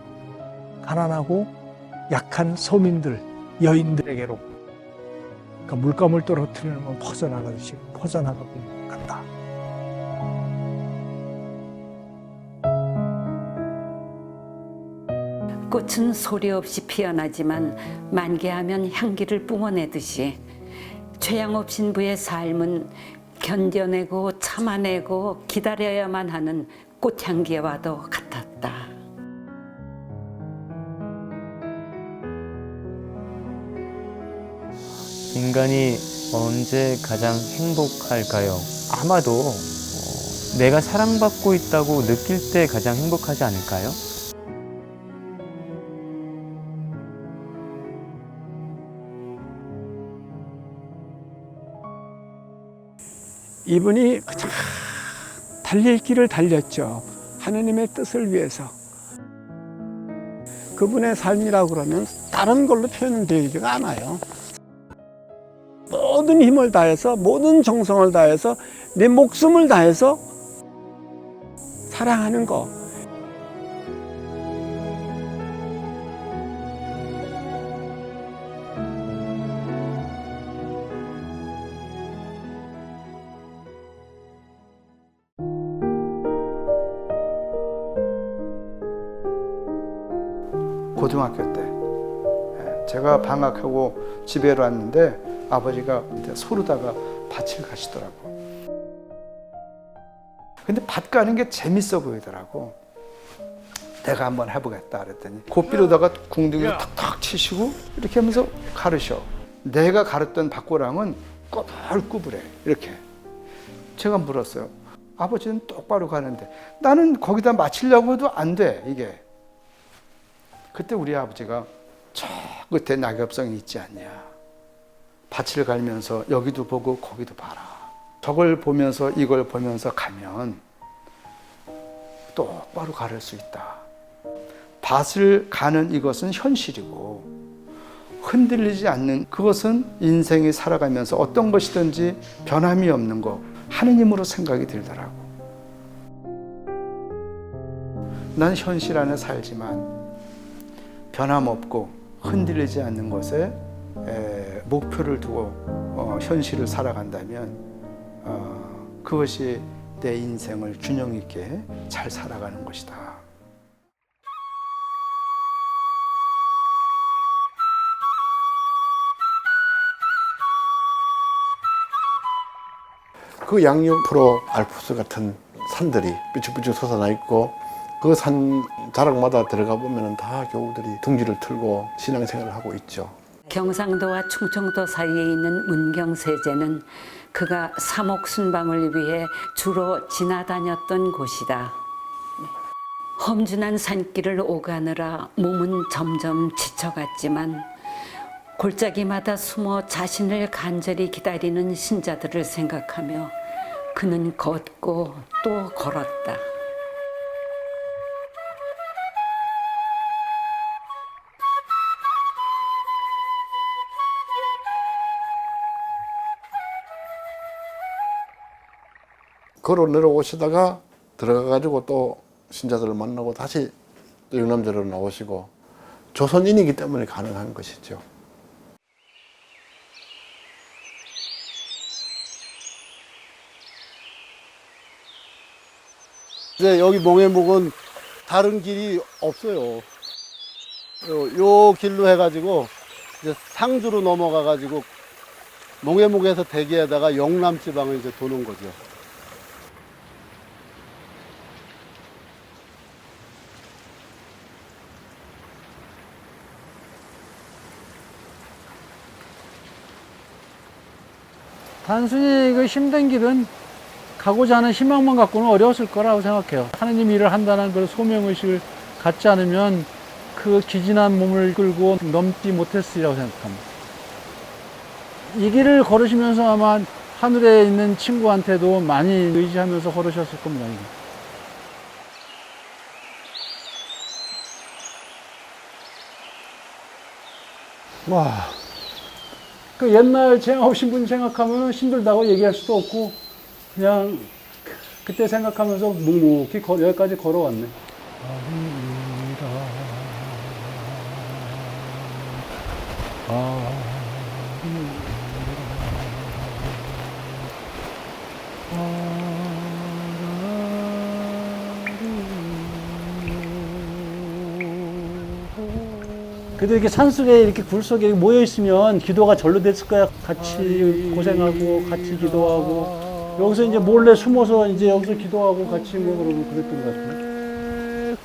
가난하고 약한 서민들, 여인들에게로, 그러니까 물감을 떨어뜨리는 건 퍼져나가듯이 퍼져나가고 간다. 꽃은 소리 없이 피어나지만 만개하면 향기를 뿜어내듯이 최양업 신부의 삶은 견뎌내고 참아내고 기다려야만 하는 꽃향기와도 같았다. 인간이 언제 가장 행복할까요? 아마도 내가 사랑받고 있다고 느낄 때 가장 행복하지 않을까요? 이분이 달릴 길을 달렸죠. 하느님의 뜻을 위해서. 그분의 삶이라고 그러면 다른 걸로 표현되지가 않아요. 모든 힘을 다해서, 모든 정성을 다해서, 내 목숨을 다해서 사랑하는 거. 고등학교 때 제가 방학하고 집에 왔는데 아버지가 소르다가 밭을 가시더라고. 근데 밭 가는 게 재밌어 보이더라고. 내가 한번 해보겠다 그랬더니 고삐로다가 궁둥이를 탁탁 치시고 이렇게 하면서 가르셔. 내가 가르쳤던 밭고랑은 꾸불꾸불해 이렇게. 제가 물었어요. 아버지는 똑바로 가는데 나는 거기다 맞추려고 해도 안 돼 이게. 그때 우리 아버지가 저 끝에 낙엽성이 있지 않냐. 밭을 갈면서 여기도 보고 거기도 봐라. 저걸 보면서 이걸 보면서 가면 똑바로 가를 수 있다. 밭을 가는 이것은 현실이고 흔들리지 않는 그것은 인생이 살아가면서 어떤 것이든지 변함이 없는 거 하느님으로 생각이 들더라고. 난 현실 안에 살지만 변함없고 흔들리지 않는 것에 목표를 두고 현실을 살아간다면 그것이 내 인생을 균형 있게 잘 살아가는 것이다. 그 양옆으로 알프스 같은 산들이 삐쭉삐쭉 솟아나 있고 그 산 자락마다 들어가 보면 다 교우들이 둥지를 틀고 신앙생활을 하고 있죠. 경상도와 충청도 사이에 있는 문경세제는 그가 사목순방을 위해 주로 지나다녔던 곳이다. 험준한 산길을 오가느라 몸은 점점 지쳐갔지만 골짜기마다 숨어 자신을 간절히 기다리는 신자들을 생각하며 그는 걷고 또 걸었다. 걸어 내려오시다가 들어가가지고 또 신자들을 만나고 다시 또 영남제로 나오시고 조선인이기 때문에 가능한 것이죠. 이제 여기 몽해묵은 다른 길이 없어요. 요 길로 해가지고 이제 상주로 넘어가가지고 몽해묵에서 대기하다가 영남 지방을 이제 도는 거죠. 단순히 그 힘든 길은 가고자 하는 희망만 갖고는 어려웠을 거라고 생각해요. 하느님 일을 한다는 그 소명의식을 갖지 않으면 그 기진한 몸을 끌고 넘지 못했으리라고 생각합니다. 이 길을 걸으시면서 아마 하늘에 있는 친구한테도 많이 의지하면서 걸으셨을 겁니다. 와, 그 옛날 체험하신 분 생각하면 힘들다고 얘기할 수도 없고 그냥 그때 생각하면서 묵묵히 여기까지 걸어왔네. 그래도 이렇게 산속에 이렇게 굴 속에 모여 있으면 기도가 절로 됐을 거야. 같이 고생하고 같이 기도하고 여기서 이제 몰래 숨어서 이제 여기서 기도하고 같이 뭐 그러고 그랬던 것 같아요.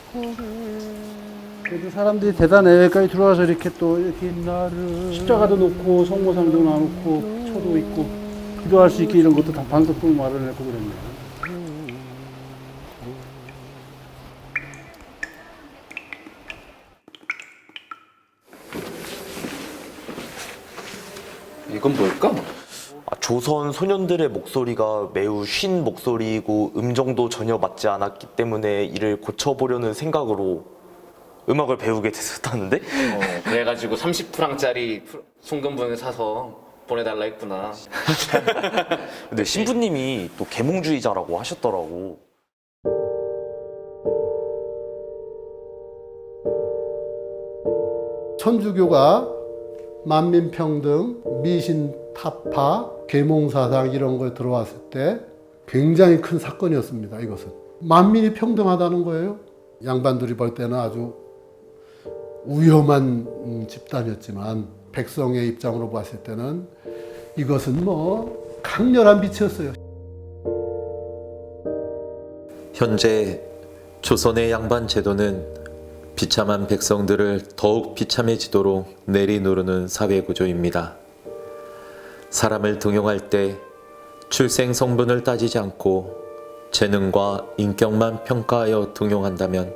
그래도 사람들이 대단해. 여기까지 들어와서 이렇게 또 이렇게 십자가도 놓고 성모상도 놔놓고 초도 있고 기도할 수 있게 이런 것도 다 방석도 마련해고 그랬네요. 이건 뭘까? 조선 소년들의 목소리가 매우 쉰 목소리이고 음정도 전혀 맞지 않았기 때문에 이를 고쳐보려는 생각으로 음악을 배우게 됐었다는데? 그래가지고 30프랑짜리 송금분을 사서 보내달라 했구나. 근데 신부님이 또 계몽주의자라고 하셨더라고. 천주교가 만민평등, 미신타파, 계몽사상 이런 걸 들어왔을 때 굉장히 큰 사건이었습니다. 이것은 만민이 평등하다는 거예요. 양반들이 볼 때는 아주 위험한 집단이었지만 백성의 입장으로 봤을 때는 이것은 뭐 강렬한 빛이었어요. 현재 조선의 양반 제도는 비참한 백성들을 더욱 비참해지도록 내리누르는 사회구조입니다. 사람을 등용할 때 출생 성분을 따지지 않고 재능과 인격만 평가하여 등용한다면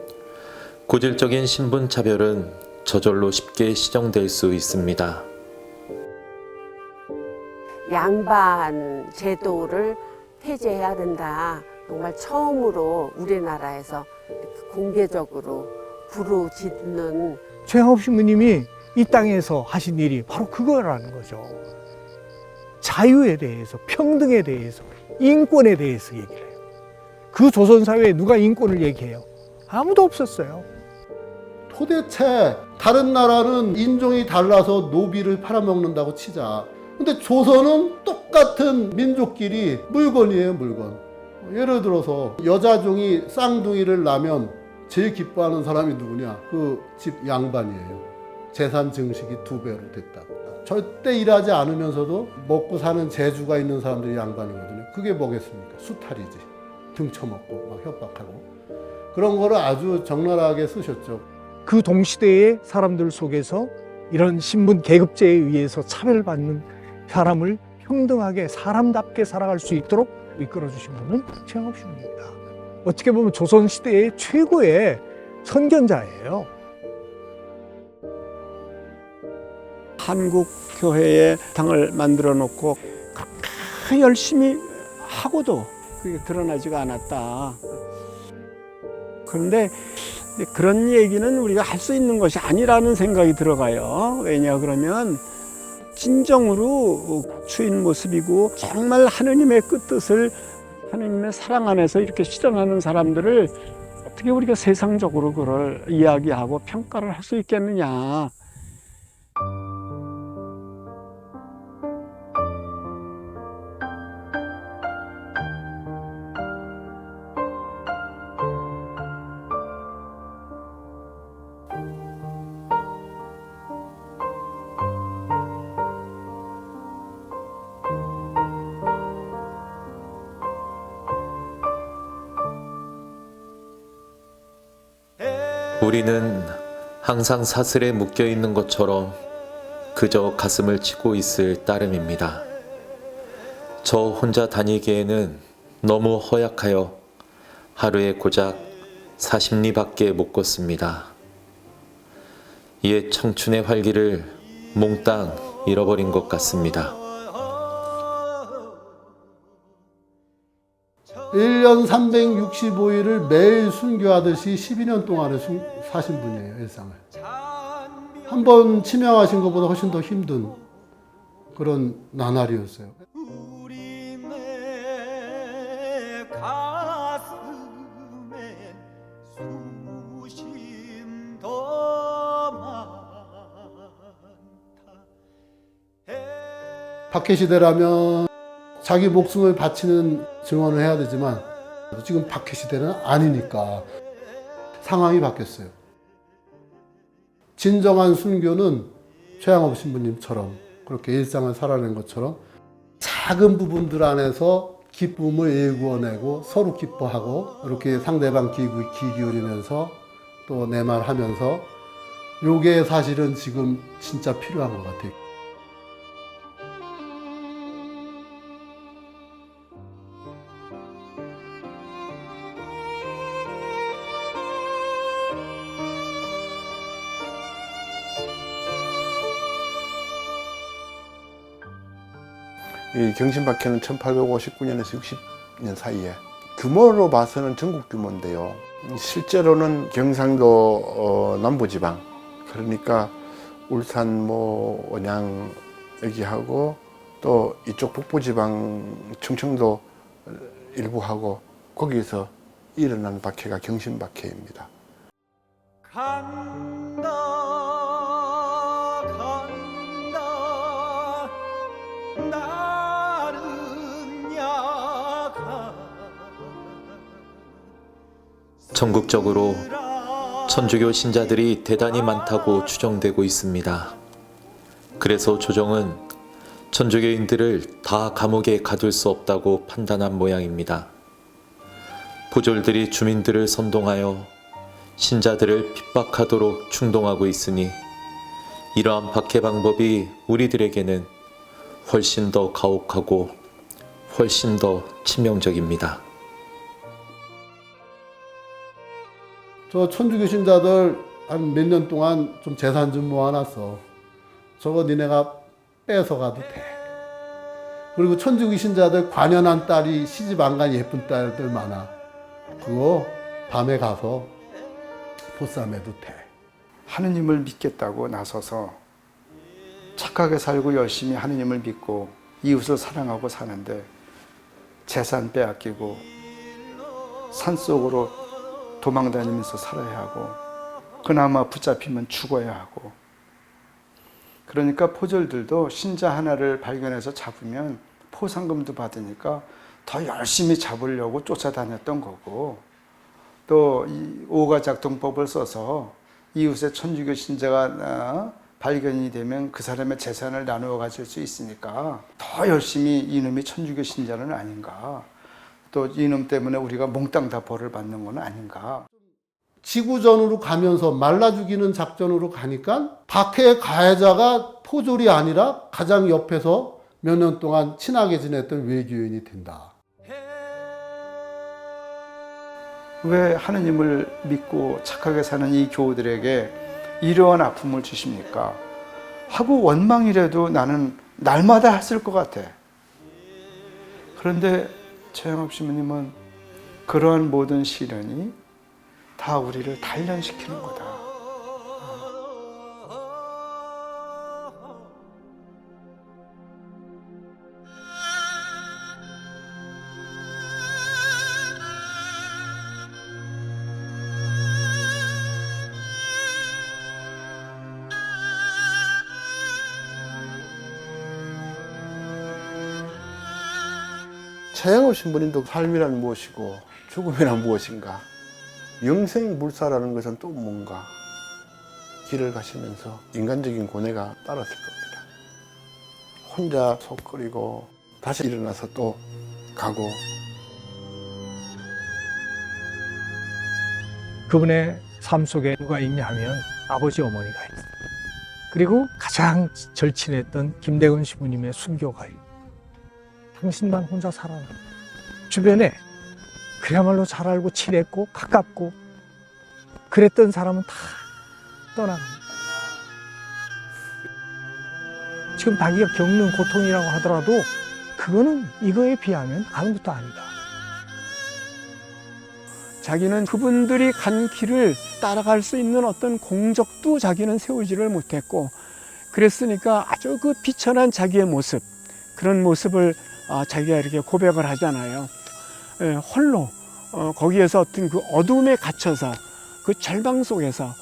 고질적인 신분 차별은 저절로 쉽게 시정될 수 있습니다. 양반 제도를 폐지해야 된다. 정말 처음으로 우리나라에서 공개적으로 부르짖는 최영업 신부님이 이 땅에서 하신 일이 바로 그거라는 거죠. 자유에 대해서, 평등에 대해서, 인권에 대해서 얘기를 해요. 그 조선사회에 누가 인권을 얘기해요? 아무도 없었어요. 도대체 다른 나라는 인종이 달라서 노비를 팔아먹는다고 치자. 근데 조선은 똑같은 민족끼리 물건이에요, 물건. 예를 들어서 여자종이 쌍둥이를 낳으면 제일 기뻐하는 사람이 누구냐? 그 집 양반이에요. 재산 증식이 2배로 됐다고. 절대 일하지 않으면서도 먹고 사는 재주가 있는 사람들이 양반이거든요. 그게 뭐겠습니까? 수탈이지. 등쳐먹고 막 협박하고. 그런 거를 아주 적나라하게 쓰셨죠. 그 동시대의 사람들 속에서 이런 신분 계급제에 의해서 차별받는 사람을 평등하게 사람답게 살아갈 수 있도록 이끌어주신 분은 최영업 신부입니다. 어떻게 보면 조선시대의 최고의 선견자예요. 한국 교회에 당을 만들어 놓고 그렇게 열심히 하고도 그게 드러나지가 않았다. 그런데 그런 얘기는 우리가 할 수 있는 것이 아니라는 생각이 들어가요. 왜냐 그러면 진정으로 주인 모습이고 정말 하느님의 끝뜻을 하느님의 사랑 안에서 이렇게 실현하는 사람들을 어떻게 우리가 세상적으로 그걸 이야기하고 평가를 할 수 있겠느냐. 우리는 항상 사슬에 묶여 있는 것처럼 그저 가슴을 치고 있을 따름입니다. 저 혼자 다니기에는 너무 허약하여 하루에 고작 40리밖에 못 걷습니다. 옛 청춘의 활기를 몽땅 잃어버린 것 같습니다. 1년 365일을 매일 순교하듯이 12년 동안을 사신 분이에요, 일상을. 한 번 치명하신 것보다 훨씬 더 힘든 그런 나날이었어요. 박해시대라면 자기 목숨을 바치는 증언을 해야 되지만 지금 박해시대는 아니니까 상황이 바뀌었어요. 진정한 순교는 최양업 신부님처럼 그렇게 일상을 살아낸 것처럼 작은 부분들 안에서 기쁨을 일구어내고 서로 기뻐하고 이렇게 상대방 귀 기울이면서 또 내 말 하면서 요게 사실은 지금 진짜 필요한 것 같아요. 이 경신박해는 1859년에서 60년 사이에 규모로 봐서는 전국 규모인데요. 실제로는 경상도 남부지방, 그러니까 울산, 원양 여기하고 또 이쪽 북부지방 충청도 일부하고 거기서 일어난 박해가 경신박해입니다. 전국적으로 천주교 신자들이 대단히 많다고 추정되고 있습니다. 그래서 조정은 천주교인들을 다 감옥에 가둘 수 없다고 판단한 모양입니다. 부졸들이 주민들을 선동하여 신자들을 핍박하도록 충동하고 있으니 이러한 박해 방법이 우리들에게는 훨씬 더 가혹하고 훨씬 더 치명적입니다. 저 천주교 신자들 한 몇 년 동안 좀 재산 좀 모아놨어. 저거 니네가 뺏어가도 돼. 그리고 천주교 신자들 관연한 딸이 시집 안 간 예쁜 딸들 많아. 그거 밤에 가서 보쌈해도 돼. 하느님을 믿겠다고 나서서 착하게 살고 열심히 하느님을 믿고 이웃을 사랑하고 사는데 재산 빼앗기고 산속으로 도망다니면서 살아야 하고 그나마 붙잡히면 죽어야 하고. 그러니까 포졸들도 신자 하나를 발견해서 잡으면 포상금도 받으니까 더 열심히 잡으려고 쫓아다녔던 거고, 또 이 오가작동법을 써서 이웃의 천주교 신자가 발견이 되면 그 사람의 재산을 나누어 가질 수 있으니까 더 열심히 이놈이 천주교 신자는 아닌가, 또 이놈 때문에 우리가 몽땅 다 벌을 받는 건 아닌가. 지구전으로 가면서 말라 죽이는 작전으로 가니까 박해의 가해자가 포졸이 아니라 가장 옆에서 몇 년 동안 친하게 지냈던 외교인이 된다. 왜 하느님을 믿고 착하게 사는 이 교우들에게 이러한 아픔을 주십니까? 하고 원망이라도 나는 날마다 했을 것 같아. 그런데 최영업 신부님은 그러한 모든 시련이 다 우리를 단련시키는 거다. 최영업 신부님도 삶이란 무엇이고 죽음이란 무엇인가, 영생불사라는 것은 또 뭔가 길을 가시면서 인간적인 고뇌가 따랐을 겁니다. 혼자 속 끓이고 다시 일어나서 또 가고. 그분의 삶 속에 누가 있냐 하면 아버지 어머니가 있어요. 그리고 가장 절친했던 김대건 신부님의 순교가 있어요. 당신만 혼자 살아라. 주변에 그야말로 잘 알고 친했고 가깝고 그랬던 사람은 다 떠나갑니다. 지금 자기가 겪는 고통이라고 하더라도 그거는 이거에 비하면 아무것도 아니다. 자기는 그분들이 간 길을 따라갈 수 있는 어떤 공적도 자기는 세우지를 못했고, 그랬으니까 아주 그 비천한 자기의 모습, 그런 모습을 자기가 이렇게 고백을 하잖아요. 홀로 거기에서 어떤 그 어둠에 갇혀서 그 절망 속에서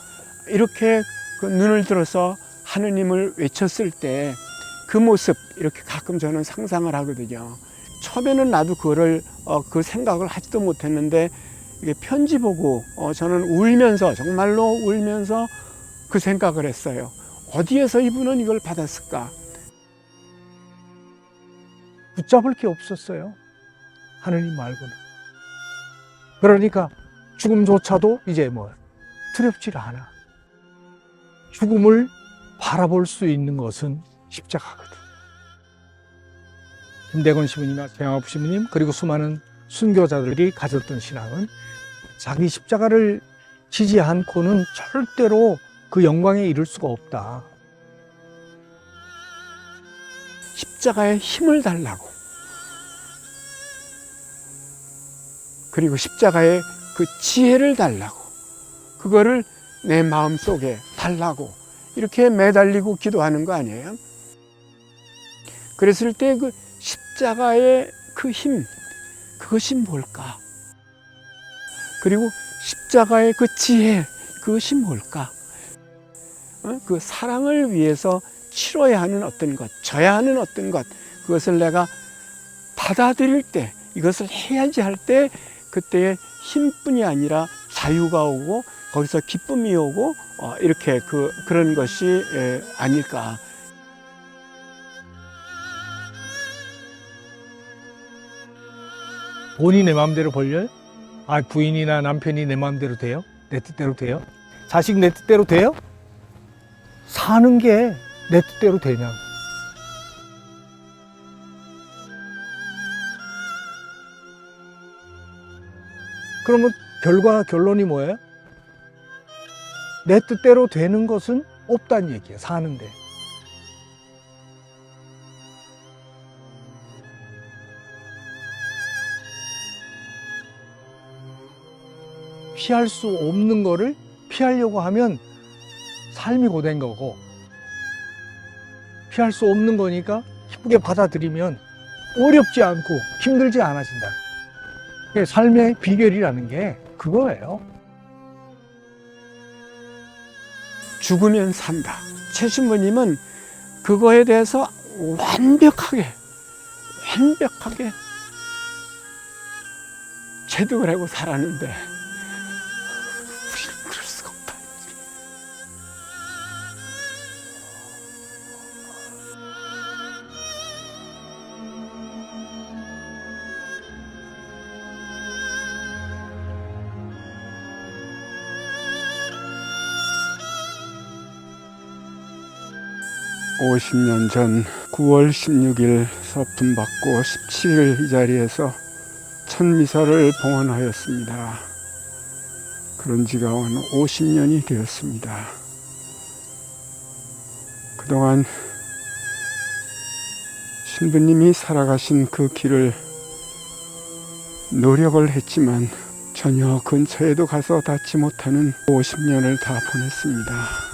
이렇게 그 눈을 들어서 하느님을 외쳤을 때 그 모습, 이렇게 가끔 저는 상상을 하거든요. 처음에는 나도 그거를 그 생각을 하지도 못했는데 이게 편지 보고 저는 울면서, 정말로 울면서 그 생각을 했어요. 어디에서 이분은 이걸 받았을까? 붙잡을 게 없었어요. 하느님 말고는. 그러니까 죽음조차도 이제 두렵지를 않아. 죽음을 바라볼 수 있는 것은 십자가거든. 김대건 신부님과 최영업 신부님 그리고 수많은 순교자들이 가졌던 신앙은 자기 십자가를 지지 않고는 절대로 그 영광에 이를 수가 없다. 십자가에 힘을 달라고, 그리고 십자가에 그 지혜를 달라고, 그거를 내 마음속에 달라고 이렇게 매달리고 기도하는 거 아니에요? 그랬을 때 그 십자가의 그 힘, 그것이 뭘까? 그리고 십자가의 그 지혜, 그것이 뭘까? 그 사랑을 위해서 치러야 하는 어떤 것, 져야 하는 어떤 것, 그것을 내가 받아들일 때, 이것을 해야지 할 때 그때의 힘뿐이 아니라 자유가 오고 거기서 기쁨이 오고 이렇게 그런 것이 아닐까. 돈이 내 마음대로 벌려요? 부인이나 남편이 내 마음대로 돼요? 내 뜻대로 돼요? 자식 내 뜻대로 돼요? 사는 게 내 뜻대로 되냐고. 그러면 결론이 뭐예요? 내 뜻대로 되는 것은 없다는 얘기예요, 사는데. 피할 수 없는 거를 피하려고 하면 삶이 고된 거고, 피할 수 없는 거니까 기쁘게 받아들이면 어렵지 않고 힘들지 않아진다. 삶의 비결이라는 게 그거예요. 죽으면 산다. 최 신부님은 그거에 대해서 완벽하게 체득을 하고 살았는데 우리는 그럴 수가 없다. (50년) 전 9월 16일 서품 받고 17일 이 자리에서 첫 미사를 봉헌하였습니다. 그런 지가 50년이 되었습니다. 그동안 신부님이 살아가신 그 길을 노력을 했지만 전혀 근처에도 가서 닿지 못하는 50년을 다 보냈습니다.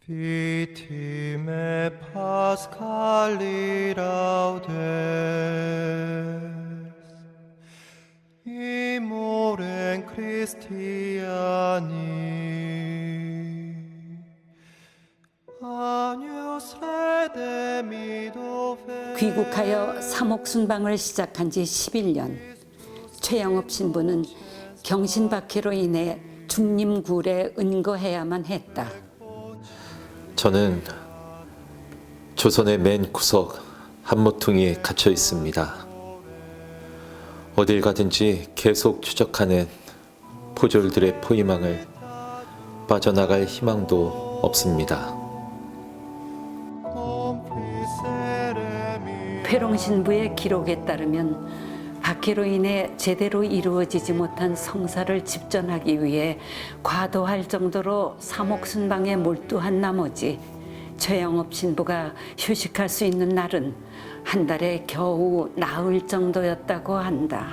Vittime Paschali laudes, imorem Christiani, agnus redemido 귀국하여 사목순방을 시작한 지 11년. 최영업 신부는 경신박해로 인해 중림굴에 은거해야만 했다. 저는 조선의 맨 구석 한 모퉁이에 갇혀 있습니다. 어딜 가든지 계속 추적하는 포졸들의 포위망을 빠져나갈 희망도 없습니다. 회롱 신부의 기록에 따르면 박해로 인해 제대로 이루어지지 못한 성사를 집전하기 위해 과도할 정도로 사목순방에 몰두한 나머지 최영업 신부가 휴식할 수 있는 날은 한 달에 겨우 나흘 정도였다고 한다.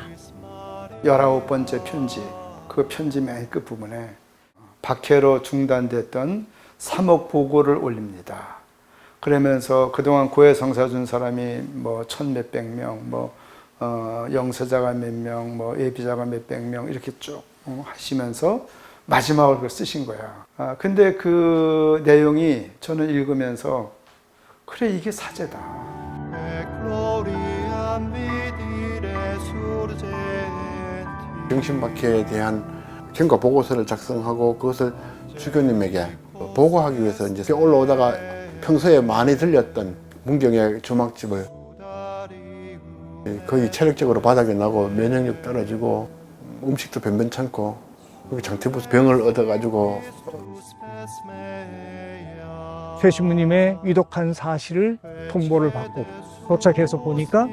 19번째 편지, 그 편지 맨 끝부분에 박해로 중단됐던 사목 보고를 올립니다. 그러면서 그동안 고해 성사 준 사람이 뭐 1,몇백 명, 영서자가 몇 명, 예비자가 몇백 명 이렇게 쭉 하시면서 마지막으로 그걸 쓰신 거야. 근데 그 내용이 저는 읽으면서 그래 이게 사제다. 경신박해에 대한 경과 보고서를 작성하고 그것을 주교님에게 보고하기 위해서 이제 올라오다가 평소에 많이 들렸던 문경의 주막집을 거의 체력적으로 바닥이 나고 면역력 떨어지고 음식도 변변찮고 장티푸스 병을 얻어가지고 최 신부님의 위독한 사실을 통보를 받고 도착해서 보니까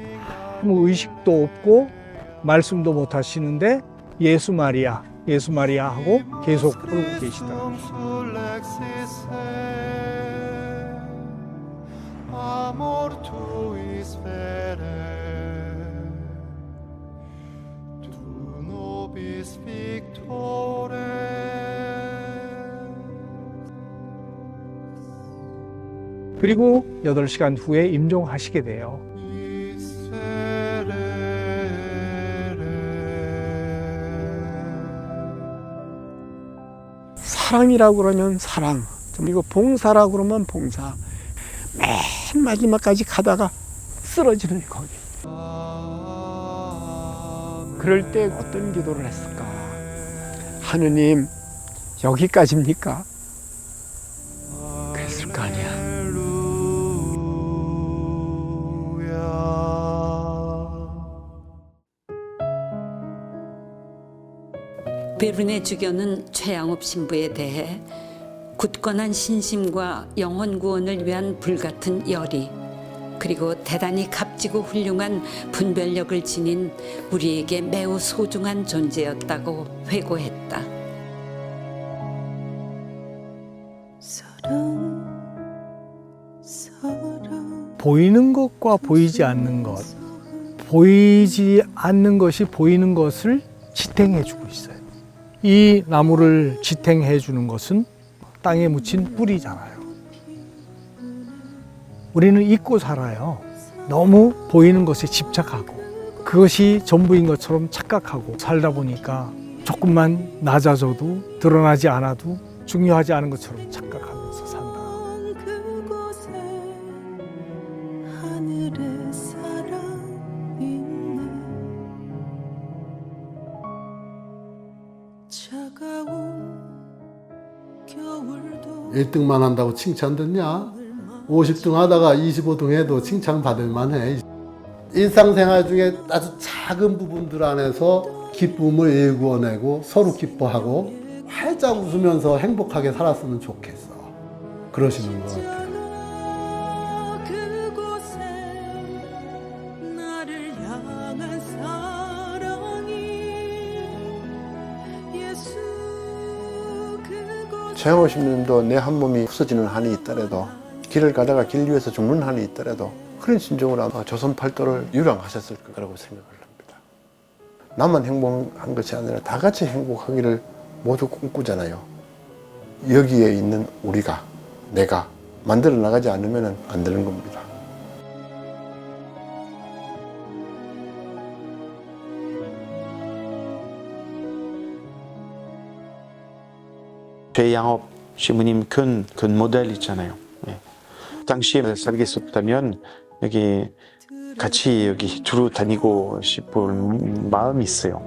아무 의식도 없고 말씀도 못 하시는데 예수 마리아 하고 계속 부르고 계시더라고요. 그리고 8시간 후에 임종하시게 돼요. 사랑이라고 그러면 사랑, 그리고 봉사라고 그러면 봉사. 맨 마지막까지 가다가 쓰러지는 거기. 그럴 때 어떤 기도를 했을까? 하느님, 여기까지입니까? 그랬을 거 아니야. 베르네 주교는 최양업 신부에 대해 굳건한 신심과 영혼 구원을 위한 불같은 열의, 그리고 대단히 값지고 훌륭한 분별력을 지닌 우리에게 매우 소중한 존재였다고 회고했다. 보이는 것과 보이지 않는 것, 보이지 않는 것이 보이는 것을 지탱해 주고 있어요. 이 나무를 지탱해 주는 것은 땅에 묻힌 뿌리잖아요. 우리는 잊고 살아요. 너무 보이는 것에 집착하고 그것이 전부인 것처럼 착각하고 살다 보니까 조금만 낮아져도 드러나지 않아도 중요하지 않은 것처럼 착각하면서 산다. 일 1등만 한다고 칭찬 듣냐? 50등 하다가 25등 해도 칭찬 받을 만해. 일상생활 중에 아주 작은 부분들 안에서 기쁨을 일구어내고 서로 기뻐하고 활짝 웃으면서 행복하게 살았으면 좋겠어. 그러시는 것 같아요. 최양호 신부님도 내 한 몸이 부서지는 한이 있더라도 길을 가다가 길 위에서 죽는 한이 있더라도 그런 심정으로 아마 조선 팔도를 유랑하셨을 거라고 생각을 합니다. 나만 행복한 것이 아니라 다 같이 행복하기를 모두 꿈꾸잖아요. 여기에 있는 우리가, 내가 만들어 나가지 않으면 안 되는 겁니다. 최양업 신부님 큰 모델 있잖아요. 예. 당시에 살겠었다면 여기 같이 여기 두루 다니고 싶은 마음이 있어요.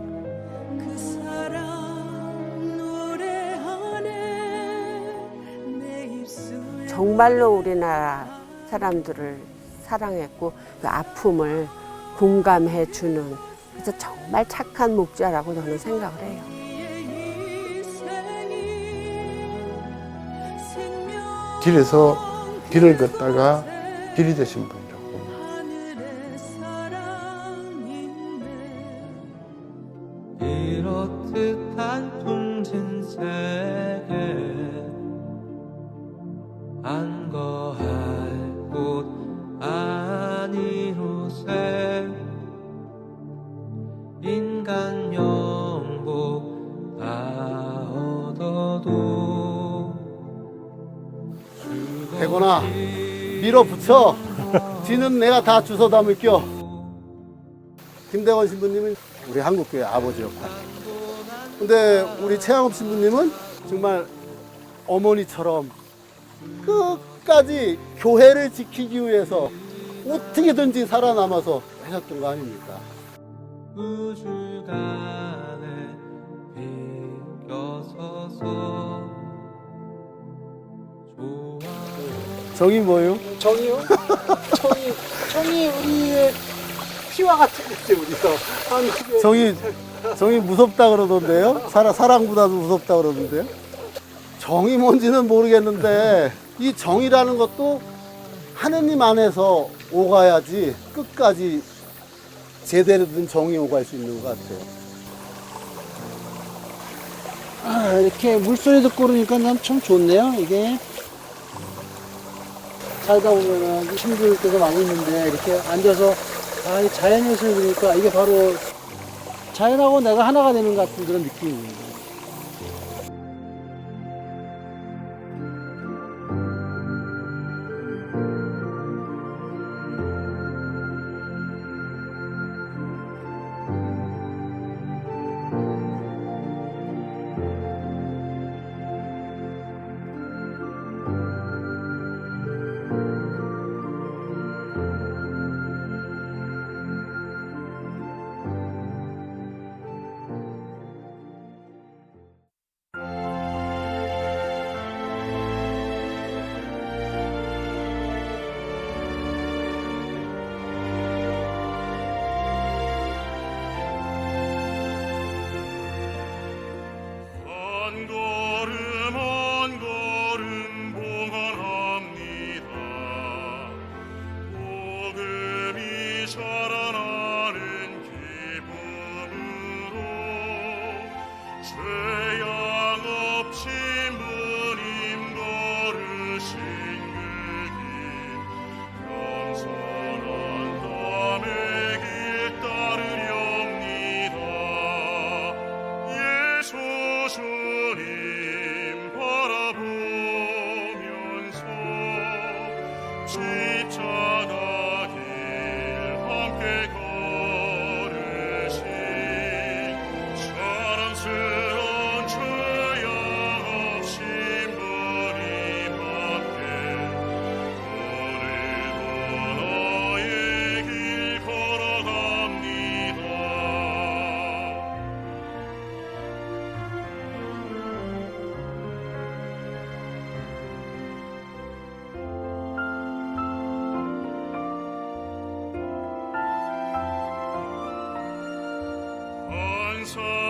정말로 우리나라 사람들을 사랑했고 그 아픔을 공감해 주는 그래서 정말 착한 목자라고 저는 생각을 해요. 길에서 길을 걷다가 길이 되신 분이라고. 이렇듯 한풍진 세계 안거할 곳 아니로세 인간 영복 다 얻어도 대건아, 밀어붙여. 뒤는 내가 다 주워 담을게요. 김대건 신부님은 우리 한국교회 아버지 역할. 근데 우리 최양업 신부님은 정말 어머니처럼 끝까지 교회를 지키기 위해서 어떻게든지 살아남아서 하셨던 거 아닙니까? 우주간에 비껴서서 정이 뭐예요? 정이요? 정이 우리의 피와 같은 거지 우리가. 정이 무섭다 그러던데요? 사랑보다도 무섭다 그러던데요? 정이 뭔지는 모르겠는데 이 정이라는 것도 하느님 안에서 오가야지 끝까지 제대로 된 정이 오갈 수 있는 것 같아요. 아, 이렇게 물소리 듣고 그러니까 난 참 좋네요. 이게 살다 보면은 힘들 때가 많이 있는데 이렇게 앉아서 이 자연에서 그러니까 이게 바로 자연하고 내가 하나가 되는 것 같은 그런 느낌입니다. 주님 바라보 천사